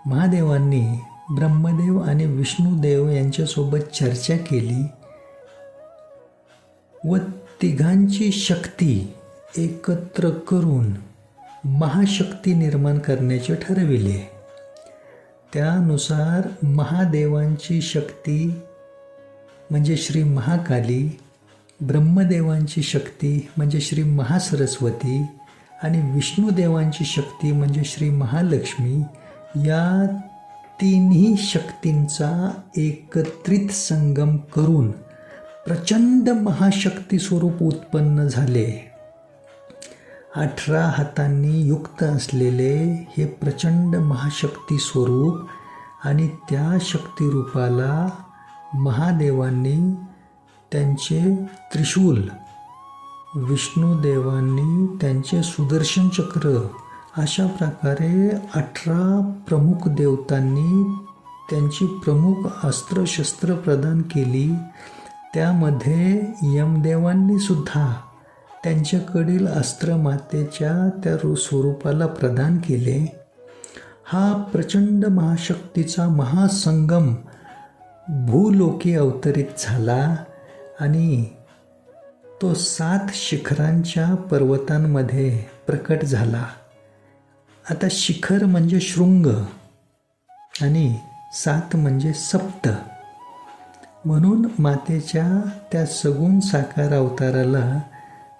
महादेवांनी ब्रह्मदेव आणि विष्णुदेव यांच्यासोबत चर्चा केली व तिघांची शक्ती एकत्र करून महाशक्ती निर्माण करण्याचे ठरविले. त्यानुसार महादेवांची शक्ती म्हणजे श्री महाकाली, ब्रह्मदेवांची शक्ती म्हणजे श्री महासरस्वती आणि विष्णुदेवांची शक्ती म्हणजे श्री महालक्ष्मी या तिन्ही शक्तींचा एकत्रित संगम करून प्रचंड महाशक्ती स्वरूप उत्पन्न झाले. 18 हातांनी युक्त असलेले हे प्रचंड महाशक्ती स्वरूप आणि त्या शक्तिरूपाला महादेवांनी त्यांचे त्रिशूल, विष्णुदेवांनी त्यांचे सुदर्शन चक्र अशा प्रकारे 18 प्रमुख देवतांनी त्यांची प्रमुख अस्त्रशस्त्र प्रदान केली. त्यामध्ये यमदेवांनी सुद्धा त्यांच्याकडील अस्त्र मातेच्या त्या स्वरूपाला प्रदान केले. हा प्रचंड महाशक्तीचा महासंगम भूलोकी अवतरित झाला आणि तो 7 शिखरांच्या पर्वतांमध्ये प्रकट झाला. आता शिखर म्हणजे शृंग आणि 7 म्हणजे सप्त, म्हणून मातेच्या त्या सगुण साकार अवताराला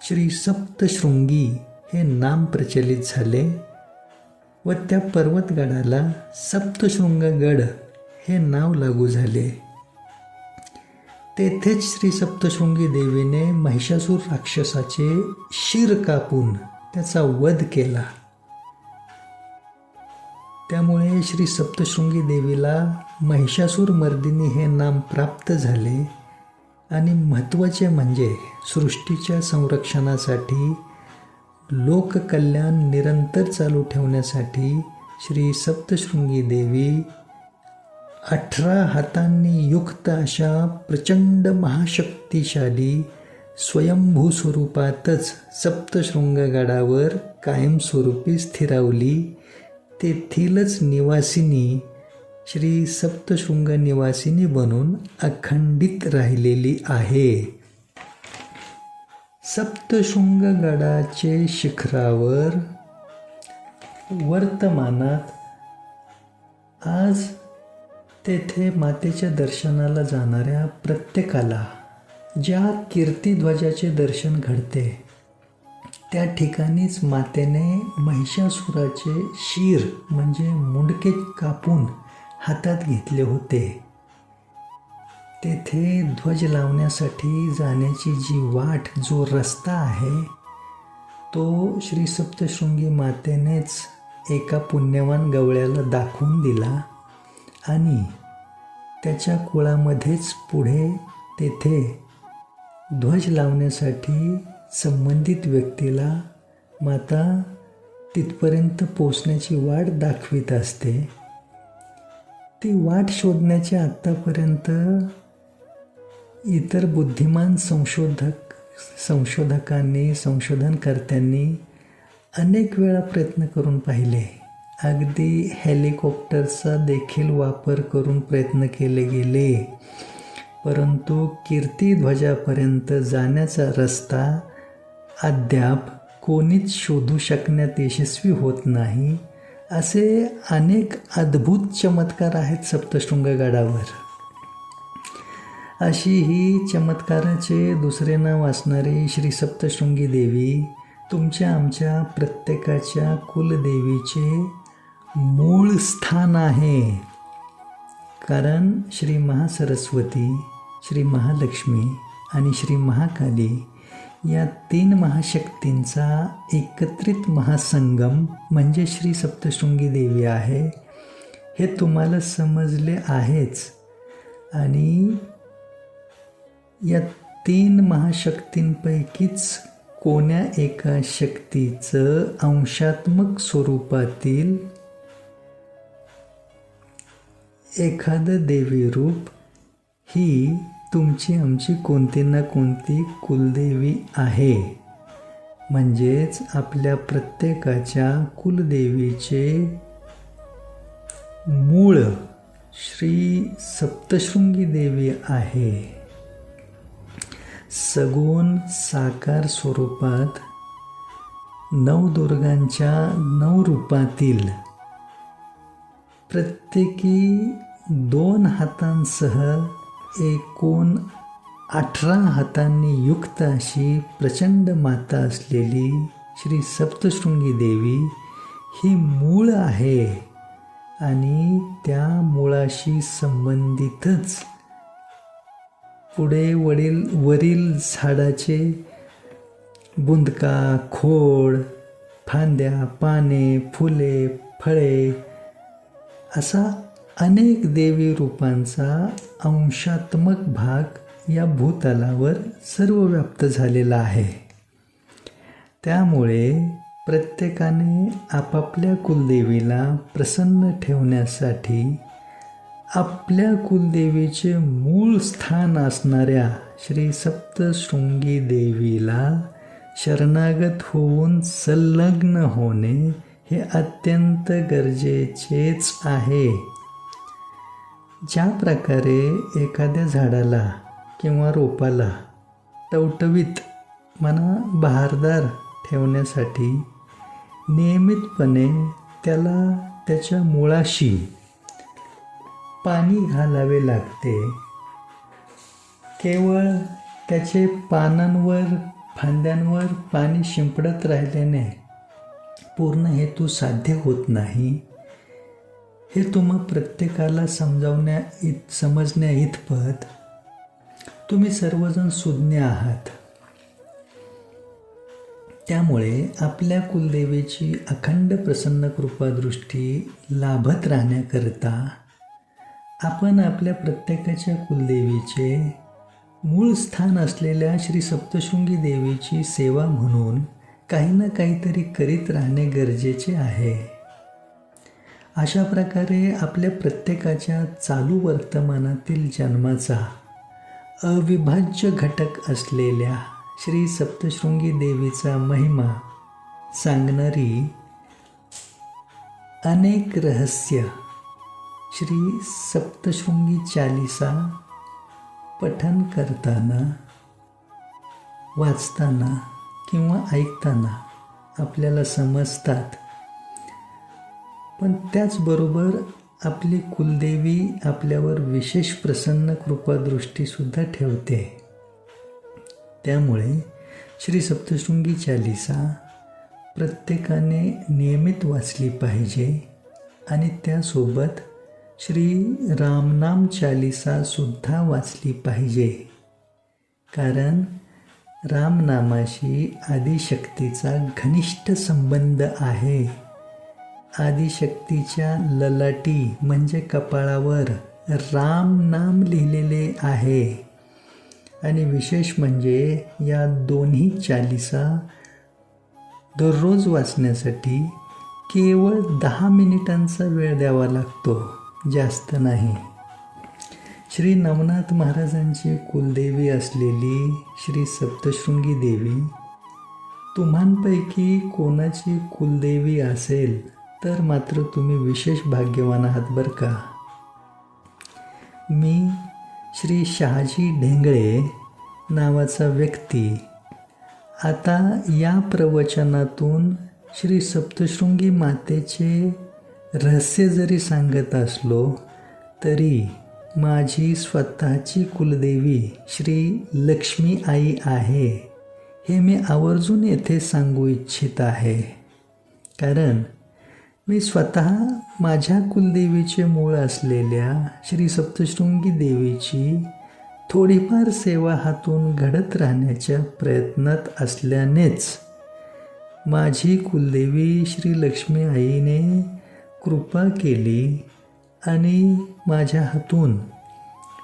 श्री सप्तशृंगी हे नाम प्रचलित झाले व त्या पर्वतगडाला सप्तशृंगगड हे नाव लागू झाले. तेथेच श्री सप्तशृंगी देवीने महिषासूर राक्षसाचे शिर कापून त्याचा वध केला. त्यामुळे श्री सप्तशृंगी देवीला महिषासूर मर्दिनी हे नाम प्राप्त झाले. आणि महत्त्वाचे म्हणजे सृष्टीच्या संरक्षणासाठी लोककल्याण निरंतर चालू ठेवण्यासाठी श्री सप्तशृंगी देवी 18 हातांनी युक्त अशा प्रचंड महाशक्तिशाली स्वयंभू स्वरूपातच सप्तशृंगगडावर कायमस्वरूपी स्थिरावली. तेथीलच निवासिनी श्री सप्तशृंग निवासिनी बनून अखंडित राहिलेली आहे. सप्तशृंगगडाचे शिखरावर वर्तमानात आज तेथे मातेच्या दर्शनाला जाणाऱ्या प्रत्येकाला ज्या कीर्तिध्वजाचे दर्शन घडते त्या ठिकाणीच मातेने महिषासुराचे शीर म्हणजे मुंडके कापून हातात घेतले होते. तेथे ध्वज लावण्यासाठी जाण्याची जी वाट, जो रस्ता आहे, तो श्री सप्तशृंगी मातेनेच एका पुण्यवान गवळ्याला दाखवून दिला आणि त्याच्या कुळामध्येच पुढे तेथे ध्वज लावण्यासाठी संबंधित व्यक्तीला माता तिथपर्यंत पोचण्याची वाट दाखवित असते. ती वाट शोधण्याचे आत्तापर्यंत इतर बुद्धिमान संशोधकांनी, संशोधनकर्त्यांनी अनेक वेळा प्रयत्न करून पाहिले. अगदी हेलिकॉप्टरचा देखील वापर करून प्रयत्न केले गेले, परंतु कीर्तिध्वजापर्यंत जाण्याचा रस्ता अद्याप कोणीच शोधू शकण्यात यशस्वी होत नाही. असे अनेक अद्भुत चमत्कार आहेत सप्तशृंगगडावर. अशी ही चमत्काराचे दुसरे नाव असणारी श्री सप्तशृंगी देवी तुमच्या आमच्या प्रत्येकाच्या कुलदेवीचे मूळ स्थान आहे. कारण श्री महासरस्वती, श्री महालक्ष्मी आणि श्री महाकाली या 3 महाशक्तींचा एकत्रित महासंगम म्हणजे श्री सप्तशृंगी देवी आहे. हे तुम्हाला समजले आहेच. आणि या 3 महाशक्तींपैकीच कोण्या एका शक्तीचं अंशात्मक स्वरूपातील एखादं देवी रूप ही तुमची आमची कोणती ना कोणती कुलदेवी आहे. म्हणजेच आपल्या प्रत्येकाच्या कुलदेवीचे मूळ श्री सप्तशृंगी देवी आहे. सगुण साकार स्वरूपात नवदुर्गांच्या 9 रूपातील प्रत्येकी 2 हातांसह एकूण 18 हातांनी युक्त अशी प्रचंड माता असलेली श्री सप्तशृंगी देवी ही मूळ आहे. आणि त्या मुळाशी संबंधितच पुढे वरील झाडाचे बुंदका, खोड, फांद्या, पाने, फुले, फळे असा अनेक देवी रूपांचा अंशात्मक भाग या भूतलावर सर्व व्याप्त झालेला आहे. त्यामुळे प्रत्येकाने आपापल्या कुलदेवीला प्रसन्न ठेवण्यासाठी आपल्या कुलदेवीचे मूळ स्थान असणाऱ्या श्री सप्तशृंगी देवीला शरणागत होऊन संलग्न होणे हे अत्यंत गरजेचेच आहे. ज्या प्रकारे एखाद्या झाडाला किंवा रोपाला टवटवीत बहारदार ठेवण्यासाठी नियमितपणे त्याला त्याच्या मुळाशी पाणी घालावे लागते, केवळ त्याचे पानांवर, फांद्यांवर पाणी शिंपडत राहिल्याने पूर्ण हेतू साध्य होत नाही. हे तुम्हा प्रत्येकाला समजण्या इतपत तुम्ही सर्वजण सुज्ञ आहात. त्यामुळे आपल्या कुलदेवीची अखंड प्रसन्न कृपादृष्टी लाभत राहण्याकरता आपण आपल्या प्रत्येकाच्या कुलदेवीचे मूळ स्थान असलेल्या श्री सप्तशृंगी देवीची सेवा म्हणून काही ना काहीतरी करीत राहणे गरजेचे आहे. अशा प्रकारे आपल्या प्रत्येकाच्या चालू वर्तमानातील जन्माचा अविभाज्य घटक असलेल्या श्री सप्तशृंगी देवीचा महिमा सांगणारी अनेक रहस्य श्री सप्तशृंगी चालीसा पठन करताना, वाचताना किंवा ऐकताना आपल्याला समजतात. पण त्याचबरोबर आपली कुलदेवी आपल्यावर विशेष प्रसन्न कृपादृष्टीसुद्धा ठेवते. त्यामुळे श्री सप्तशृंगी चालीसा प्रत्येकाने नियमित वाचली पाहिजे आणि त्यासोबत श्री रामनाम चालिसासुद्धा वाचली पाहिजे. कारण रामनामाशी आदिशक्तीचा घनिष्ठ संबंध आहे. आदिशक्तीच्या ललाटी म्हणजे कपाळावर राम नाम लिहिलेले आहे. आणि विशेष म्हणजे या दोन्ही चालिसा दररोज वाचण्यासाठी केवळ 10 मिनिटांचा वेळ द्यावा लागतो, जास्त नाही. श्री नवनाथ महाराजांची कुलदेवी असलेली श्री सप्तशृंगी देवी तुम्हांपैकी कोणाची कुलदेवी असेल तर मात्र तुम्ही विशेष भाग्यवान आहात बरं का. मी श्री शहाजी ढेंगळे नावाचा व्यक्ती आता या प्रवचनातून श्री सप्तशृंगी मातेचे रहस्य जरी सांगत असलो तरी माझी स्वतःची कुलदेवी श्री लक्ष्मी आई आहे हे मी आवर्जून येथे सांगू इच्छित आहे. कारण मी स्वतः माझ्या कुलदेवीचे मूळ असलेल्या श्री सप्तशृंगी देवीची थोडीफार सेवा हातून घडत राहण्याच्या प्रयत्नात असल्यानेच माझी कुलदेवी श्री लक्ष्मी आईने कृपा केली आणि माझ्या हातून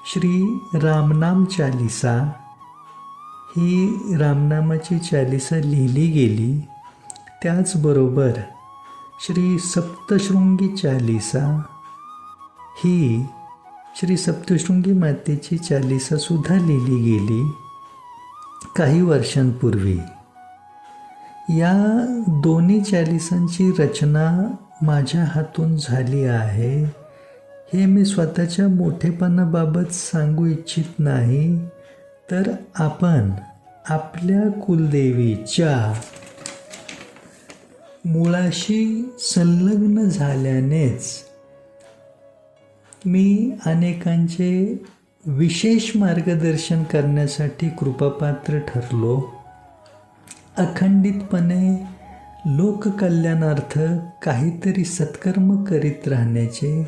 श्री रामनाम चालिसा ही रामनामाची चालिसा लिहिली गेली. त्याचबरोबर श्री सप्तशृंगी चालिसा ही श्री सप्तशृंगी मातेची चालिसासुद्धा लिहिली गेली काही वर्षांपूर्वी. या दोन्ही चालिसांची रचना माझ्या हातून झाली आहे हे मी स्वतःच्या मोठेपणाबाबत सांगू इच्छित नाही, तर आपण आपल्या कुलदेवीच्या मुळाशी संलग्न झाल्यानेच मी अनेकांचे विशेष मार्गदर्शन करण्यासाठी कृपापात्र ठरलो. अखंडितपणे लोककल्याणार्थ काहीतरी सत्कर्म करीत राहण्याचे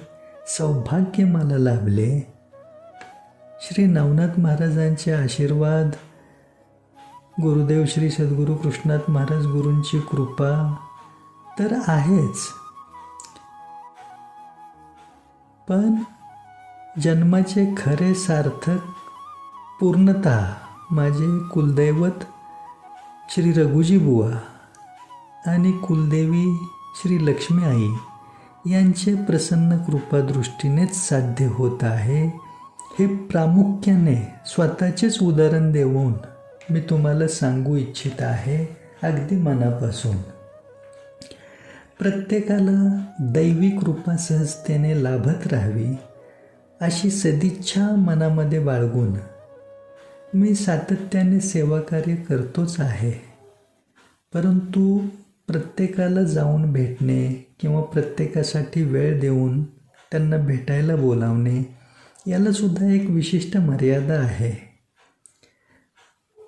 सौभाग्य मला लाभले. श्री नवनाथ महाराजांचे आशीर्वाद, गुरुदेव श्री सद्गुरू कृष्णात महाराज गुरूंची कृपा तर आहेच, पण जन्माचे खरे सार्थक पूर्णतः माझे कुलदैवत श्री रघुजी बुवा आणि कुलदेवी श्री लक्ष्मी आई यांचे प्रसन्न कृपादृष्टीनेच साध्य होत आहे. हे प्रामुख्याने स्वतःचेच उदाहरण देऊन मी तुम्हाला सांगू इच्छित आहे अगदी मनापासून. प्रत्येकाला दैवी कृपा सहजतेने लाभत राहावी अशी सदिच्छा मनामध्ये बाळगून मी सातत्याने सेवाकार्य करतोच आहे. परंतु प्रत्येकाला जाऊन भेटणे किंवा प्रत्येकासाठी वेळ देऊन त्यांना भेटायला बोलावणे यालासुद्धा एक विशिष्ट मर्यादा आहे.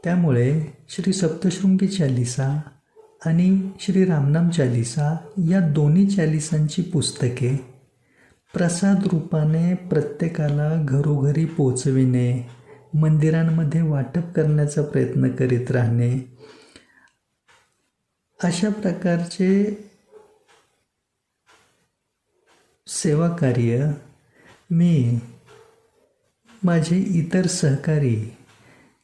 त्यामुळे श्री सप्तशृंगी चालिसा आणि श्री रामनाम चालिसा या दोन्ही चालिसांची पुस्तके प्रसाद रूपाने प्रत्येकाला घरोघरी पोचविणे, मंदिरांमध्ये वाटप करण्याचा प्रयत्न करीत राहणे, अशा प्रकारचे सेवाकार्य मी माझे इतर सहकारी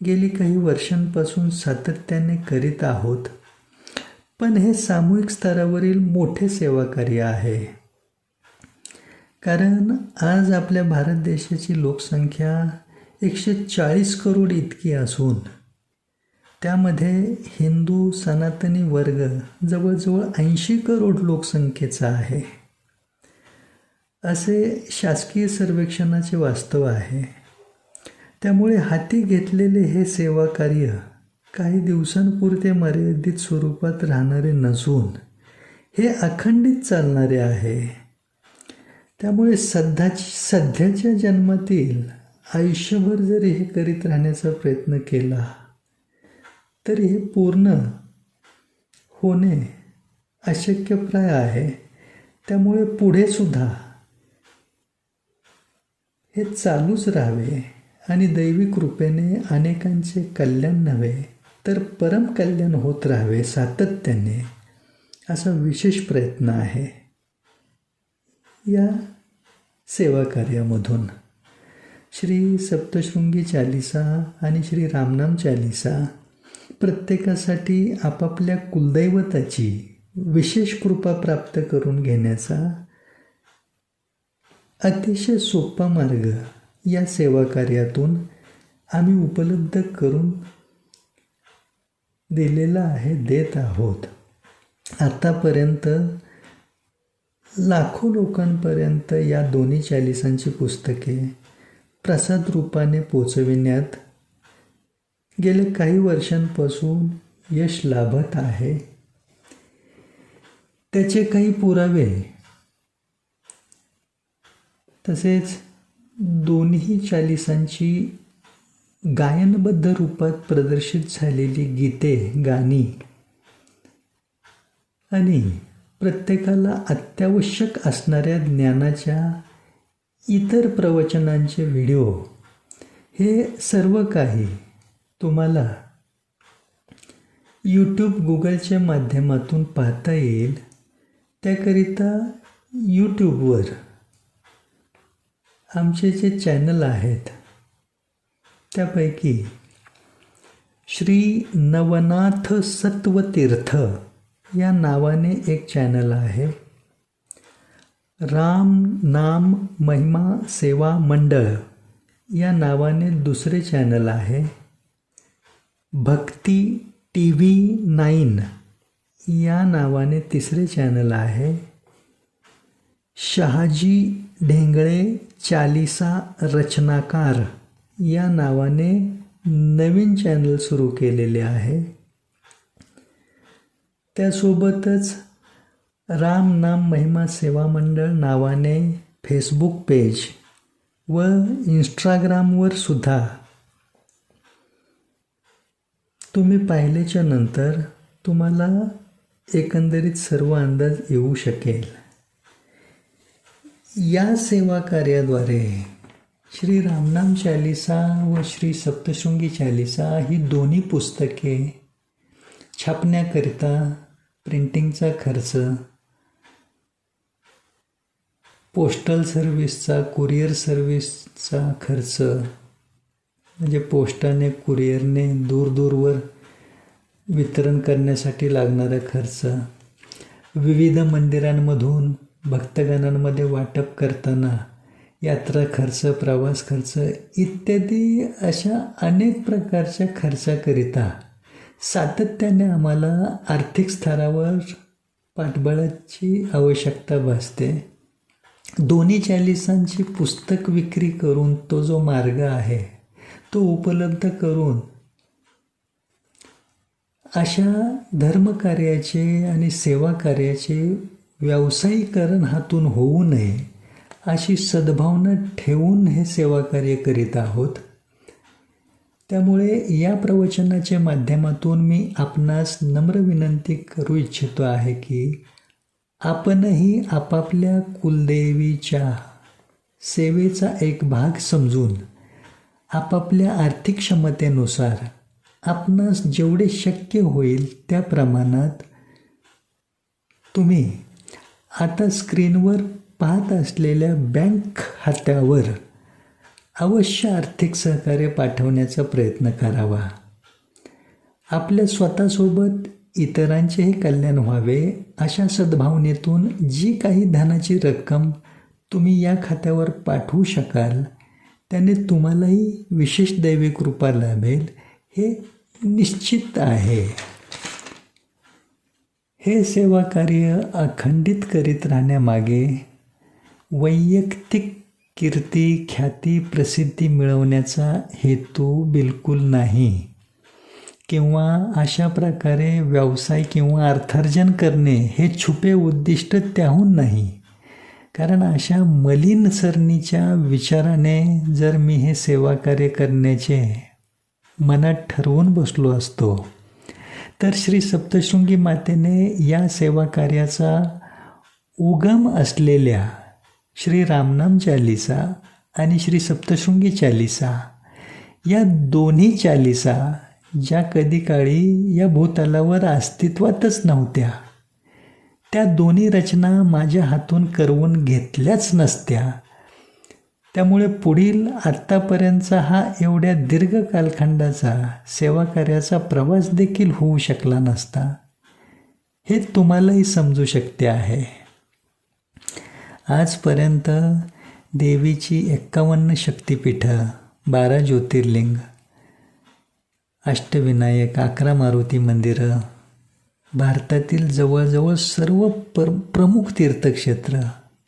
गेली काही वर्षांपासून सातत्याने करीत आहोत. पण हे सामूहिक स्तरावरील मोठे सेवाकार्य आहे. कारण आज आपल्या भारत देशाची लोकसंख्या 140 करोड इतकी असून त्यामध्ये हिंदू सनातनी वर्ग जवळजवळ 80 करोड लोकसंख्येचा आहे, असे शासकीय सर्वेक्षणाचे वास्तव आहे. त्यामुळे हाती घेतलेले हे सेवाकार्य काही दिवसांपुरते मर्यादित स्वरूपात राहणारे नसून हे अखंडित चालणारे आहे. त्यामुळे सध्याच्या जन्मातील आयुष्यभर जरी हे करीत राहण्याचा प्रयत्न केला तरी हे पूर्ण होणे अशक्यप्राय आहे. त्यामुळे पुढेसुद्धा हे चालूच राहावे आणि दैवी कृपेने अनेकांचे कल्याण नव्हे तर परम कल्याण होत राहावे सातत्याने, असा विशेष प्रयत्न आहे या सेवा कार्यामधून. श्री सप्तशृंगी चालिसा आणि श्री रामनाम चालिसा प्रत्येकासाठी आपापल्या कुलदैवताची विशेष कृपा प्राप्त करून घेण्याचा अतिशय सोपा मार्ग या सेवा कार्यातून आम्ही उपलब्ध करून दिलेला आहे, देत आहोत. आतापर्यंत लाखो लोकांपर्यंत या दोन्ही चालिसांची पुस्तके प्रसाद रूपाने पोचविण्यात गेले काही वर्षांपासून यश लाभत आहे. त्याचे काही पुरावे तसेच दोन्ही चालिसांची गायनबद्ध रूपात प्रदर्शित झालेली गीते, गाणी आणि प्रत्येकाला अत्यावश्यक असणाऱ्या ज्ञानाच्या इतर प्रवचनांचे व्हिडिओ, हे सर्व काही तुम्हाला यूट्यूब, गुगलच्या माध्यमातून पाहता येईल. त्याकरिता यूट्यूबवर आमचे जे चॅनल आहेत त्यापैकी श्री नवनाथ सत्वतीर्थ या नावाने एक चॅनल आहे. राम नाम महिमा सेवा मंडळ या नावाने दुसरे चॅनल आहे. भक्ती TV 9 या नावाने तिसरे चॅनल आहे. शहाजी ढेंगळे चालिसा रचनाकार या नावाने नवीन चॅनल सुरू केलेले आहे. त्यासोबतच राम नाम महिमा सेवा मंडळ नावाने फेसबुक पेज व इंस्टाग्रामवर सुद्धा तुम्ही पाहिल्याच्या नंतर तुम्हाला एकंदरीत सर्व अंदाज येऊ शकेल. या सेवा कार्याद्वारे श्री रामनाम चालिसा व श्री सप्तशृंगी चालिसा ही दोन्ही पुस्तके छापण्याकरिता प्रिंटिंगचा खर्च, पोस्टल सर्व्हिसचा, कुरिअर सर्व्हिसचा खर्च, म्हणजे पोस्टाने कुरिअरने दूरवर वितरण करण्यासाठी लागणारा खर्च, विविध मंदिरांमधून भक्तगणांमध्ये वाटप करताना यात्रा खर्च, प्रवास खर्च इत्यादी अशा अनेक प्रकारच्या खर्चाकरिता सातत्याने आम्हाला आर्थिक स्तरावर पाठबळाची आवश्यकता भासते. दोन्ही चालिसांची पुस्तक विक्री करून तो जो मार्ग आहे तो उपलब्ध करून अशा धर्मकार्याचे आणि सेवा कार्याचे व्यावसायीकरण हातून होऊ नये अशी सद्भावना ठेवून हे सेवा कार्य करीत आहोत. त्यामुळे या प्रवचनाच्या माध्यमातून मी आपणास नम्र विनंती करू इच्छितो आहे की आपणही आपापल्या कुलदेवीच्या सेवेचा एक भाग समजून आपापल्या आर्थिक क्षमतेनुसार आपणास जेवढे शक्य होईल त्या प्रमाणात तुम्ही आता स्क्रीनवर पाहत असलेल्या बँक खात्यावर अवश्य आर्थिक सहकार्य पाठवण्याचा प्रयत्न करावा. आपल्या स्वतःसोबत इतरांचेही कल्याण व्हावे अशा सद्भावनेतून जी काही धनाची रक्कम तुम्ही या खात्यावर पाठवू शकाल त्याने तुम्हालाही विशेष दैवी कृपा लाभेल हे निश्चित आहे. हे सेवा कार्य अखंडित करीत राहण्यामागे वैयक्तिक कीर्ती, ख्याती, प्रसिद्धी मिळवण्याचा हेतू बिलकुल नाही किंवा अशा प्रकारे व्यवसाय किंवा अर्थार्जन करणे हे छुपे उद्दिष्ट त्याहून नाही. कारण अशा मलिन सरणीच्या विचाराने जर मी हे सेवा कार्य करण्याचे मनात ठरवून बसलो असतो तर श्री सप्तशृंगी मातेने या सेवा कार्याचा उगम असलेल्या श्री रामनाम चालिसा आणि श्री सप्तशृंगी चालिसा या दोन्ही चालिसा ज्या कधी काळी या भूतलावर अस्तित्वातच नव्हत्या, त्या दोन्ही रचना माझ्या हातून करवून घेतल्याच नसत्या. त्यामुळे पुढील आत्तापर्यंतचा हा एवढ्या दीर्घ कालखंडाचा सेवा कार्याचा प्रवास देखील होऊ शकला नसता. हे तुम्हालाही समजू शकते आहे. आजपर्यंत देवीची 51 शक्तिपीठं, 12 ज्योतिर्लिंग, अष्टविनायक, 11 मारुती मंदिरं, भारतातील जवळजवळ सर्व प्रमुख तीर्थक्षेत्र,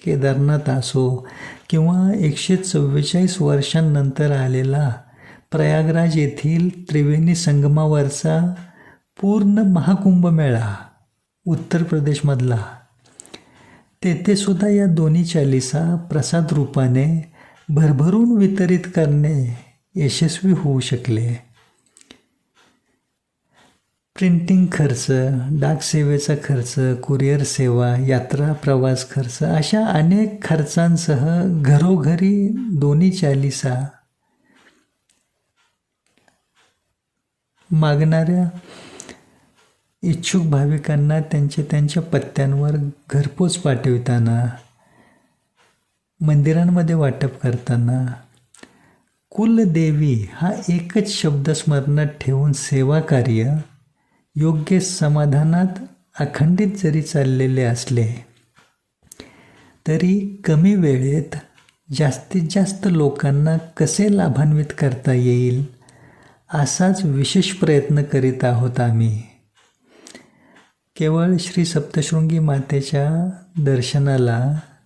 केदारनाथ असो किंवा 144 वर्षांनंतर आलेला प्रयागराज येथील त्रिवेणी संगमावरचा पूर्ण महाकुंभमेळा उत्तर प्रदेशमधला, तेथेसुद्धा या दोन्ही चालिसा प्रसाद रूपाने भरभरून वितरित करणे यशस्वी होऊ शकले. प्रिंटिंग खर्च, डाक सेवेचा खर्च, कुरिअर सेवा, यात्रा प्रवास खर्च अशा अनेक खर्चांसह घरोघरी दोन्ही चालिसा मागणाऱ्या इच्छुक भाविकांना त्यांच्या पत्त्यांवर घरपोच पाठविताना, मंदिरांमध्ये वाटप करताना कुलदेवी हा एकच शब्द स्मरणात ठेवून सेवा कार्य योग्य समाधानात अखंडित जरी चाललेले असले तरी कमी वेळेत जास्तीत जास्त लोकांना कसे लाभान्वित करता येईल असाच विशेष प्रयत्न करीत आहोत आम्ही. केवळ श्री सप्तशृंगी मातेच्या दर्शनाला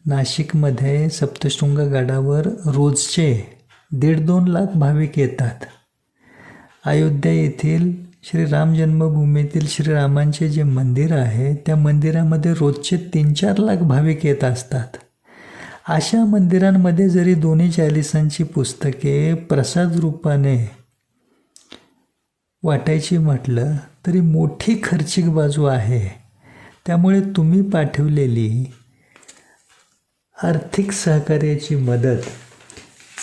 नाशिकमध्ये सप्तशृंग गडावर रोजचे 1.5-2 लाख भाविक येतात. अयोध्या येथील श्री राम जन्मभूमीतील श्रीरामांचे जे मंदिर आहे त्या मंदिरामध्ये रोजचे 3-4 लाख भाविक येत असतात. अशा मंदिरांमध्ये जरी दोन्ही चालिसांची पुस्तके प्रसाद रूपाने वाटायची म्हटलं तरी मोठी खर्चिक बाजू आहे. त्यामुळे तुम्ही पाठवलेली आर्थिक सहकार्याची मदत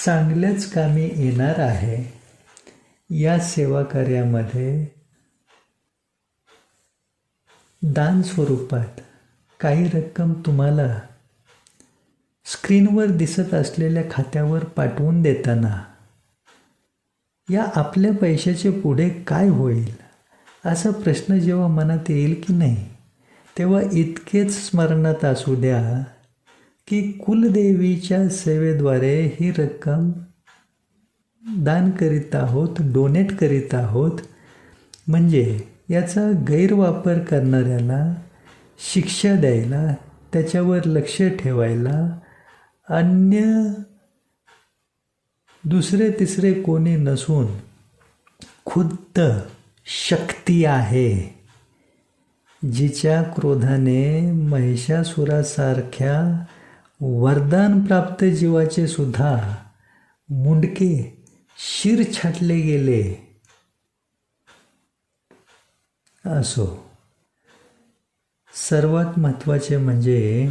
चांगल्याच कामी येणार आहे. या सेवा कार्यामध्ये दान स्वरूपात काही रक्कम तुम्हाला स्क्रीनवर दिसत असलेल्या खात्यावर पाठवून देताना या आपल्या पैशाचे पुढे काय होईल असा प्रश्न जेव्हा मनात येईल की नाही, तेव्हा इतकेच स्मरणात असू द्या की कुलदेवीच्या सेवेद्वारे ही रक्कम दान करीत आहोत, डोनेट करीत आहोत. म्हणजे याचा गैरवापर करणाऱ्याला शिक्षा द्यायला, त्याच्यावर लक्ष ठेवायला अन्य दुसरे तिसरे कोणी नसून खुद्द शक्ती आहे, जिच्या क्रोधाने महिषासुरासारख्या वरदानप्राप्त जीवाचे सुद्धा मुंडके शिर छाटले गेले. असो, सर्वात महत्त्वाचे म्हणजे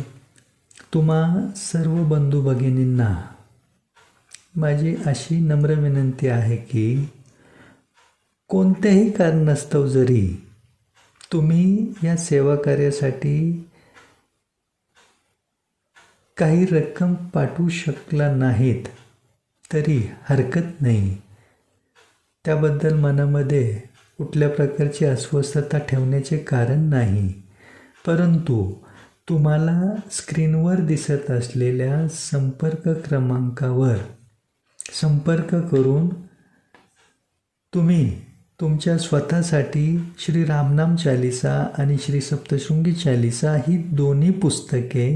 तुम्हा सर्व बंधू भगिनींना माझी अशी नम्र विनंती आहे की कोणत्याही कारणास्तव जरी तुम्ही या सेवा कार्यासाठी काही रक्कम पाठवू शकला नाहीत तरी हरकत नाही. त्याबद्दल मनामध्ये कुठल्या प्रकारची अस्वस्थता ठेवण्याचे कारण नाही. परंतु तुम्हाला स्क्रीनवर दिसत असलेल्या संपर्क क्रमांकावर संपर्क करून तुम्ही तुमच्या स्वतःसाठी श्री रामनाम चालिसा आणि श्री सप्तशृंगी चालिसा ही दोन्ही पुस्तके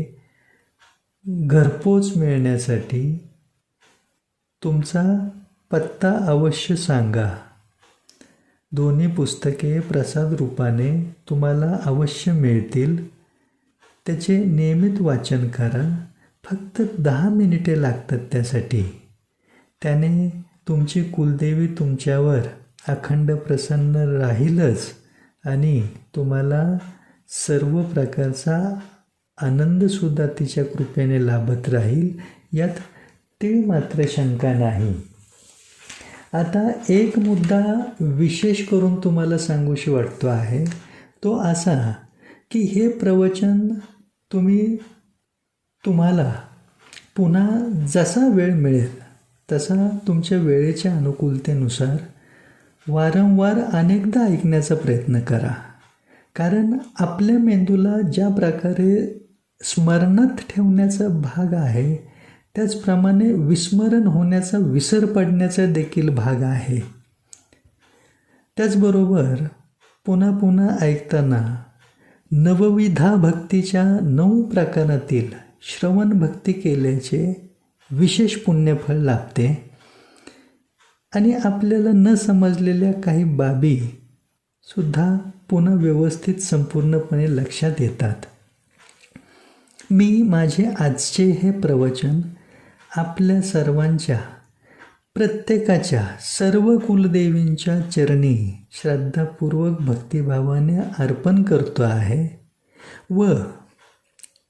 घरपोच मिळण्यासाठी तुमचा पत्ता अवश्य सांगा. दोन्ही पुस्तके प्रसाद रूपाने तुम्हाला अवश्य मिळतील. त्याचे नियमित वाचन करा. फक्त 10 मिनिटे लागतात त्यासाठी. त्याने तुमची कुलदेवी तुमच्यावर अखंड प्रसन्न राहीलच आणि तुम्हाला सर्व प्रकारचा आनंदसुद्धा तिच्या कृपेने लाभत राहील, यात तीळ मात्र शंका नाही. आता एक मुद्दा विशेष करून तुम्हाला सांगूशी वाटतो आहे, तो असा की हे प्रवचन तुम्हाला पुन्हा जसा वेळ मिळेल तसा तुमच्या वेळेच्या अनुकूलतेनुसार वारंवार अनेकदा ऐकण्याचा प्रयत्न करा. कारण आपल्या मेंदूला ज्या प्रकारे स्मरणात ठेवण्याचा भाग आहे, त्याचप्रमाणे विस्मरण होण्याचा, विसर पडण्याचा देखील भाग आहे. त्याचबरोबर पुन्हा पुन्हा ऐकताना नवविधा भक्तीच्या 9 प्रकारातील श्रवण भक्ती केल्याचे विशेष पुण्यफळ लाभते आणि आपल्याला न समजलेल्या काही बाबी सुद्धा पुन्हा व्यवस्थित संपूर्णपणे लक्षात येतात. मी माझे आजचे हे प्रवचन आपल्या सर्वांच्या, प्रत्येकाच्या, सर्व कुलदेवींच्या चरणी श्रद्धापूर्वक भक्तिभावाने अर्पण करतो आहे व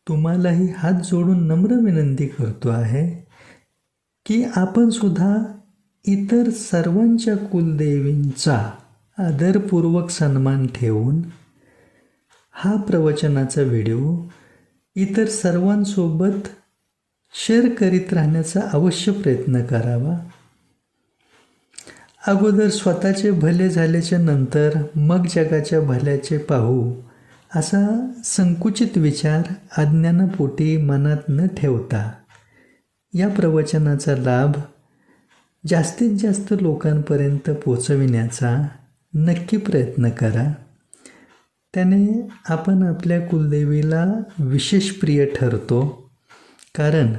तुम्हालाही हात जोडून नम्र विनंती करतो आहे की आपण सुद्धा इतर सर्वांच्या कुलदेवींचा आदरपूर्वक सन्मान ठेवून हा प्रवचनाचा व्हिडिओ इतर सर्वांसोबत शेअर करीत राहण्याचा अवश्य प्रयत्न करावा. अगोदर स्वतःचे भले झाल्याच्या नंतर मग जगाच्या भल्याचे पाहू, असा संकुचित विचार अज्ञानापोटी मनात न ठेवता या प्रवचनाचा लाभ जास्तीत जास्त लोकांपर्यंत पोचविण्याचा नक्की प्रयत्न करा. त्याने आपण आपल्या कुलदेवीला विशेष प्रिय ठरतो. कारण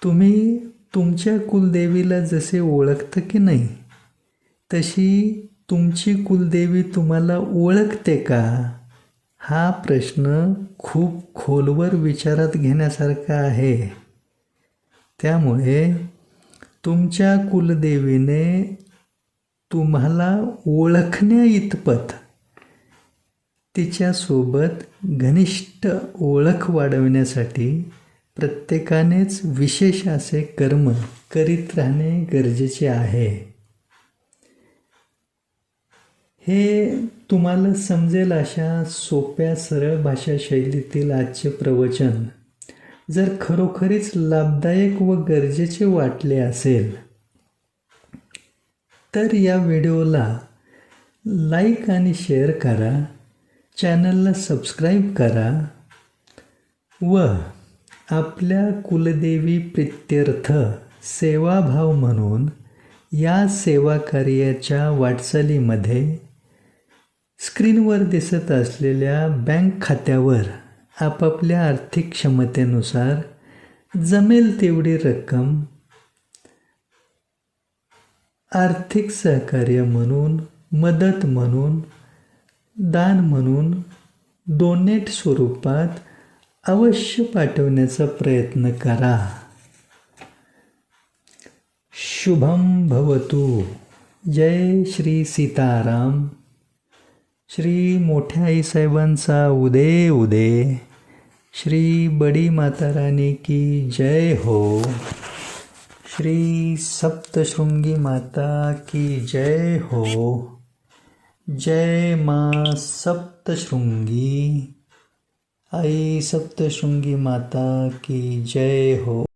तुम्ही तुमच्या कुलदेवीला जसे ओळखता की नाही, तशी तुमची कुलदेवी तुम्हाला ओळखते का, हा प्रश्न खूप खोलवर विचारात घेण्यासारखा आहे. त्यामुळे तुमच्या कुलदेवीने तुम्हाला ओळखण्या इतपत तिच्यासोबत घनिष्ठ ओळख वाढवण्यासाठी प्रत्येकानेच विशेष असे कर्म करीत राहणे गरजेचे आहे. हे तुम्हाला समजेल अशा सोप्या सरळ भाषा शैलीतील आजचे प्रवचन जर खरोखरीच लाभदायक व गरजेचे वाटले असेल तर या व्हिडिओला लाईक आणि शेअर करा, चॅनलला सबस्क्राईब करा व आपल्या कुलदेवी प्रित्यर्थ सेवाभाव म्हणून या सेवा कार्याच्या वाटचालीमध्ये स्क्रीनवर दिसत असलेल्या बँक खात्यावर आपापल्या आर्थिक क्षमतेनुसार जमेल तेवढी रक्कम आर्थिक सहकार्य म्हणून, मदत म्हणून, दान म्हणून, डोनेट स्वरूपात अवश्य पाठवण्याचा प्रयत्न करा. शुभम भवतु. जय श्री सीताराम. श्री मोठ्या आईसाहेबांचा उदे उदे. श्री बडी माता रानी की जय हो. श्री सप्तशृंगी माता की जय हो. जय माँ सप्तशृंगी. आई सप्तशृंगी माता की जय हो.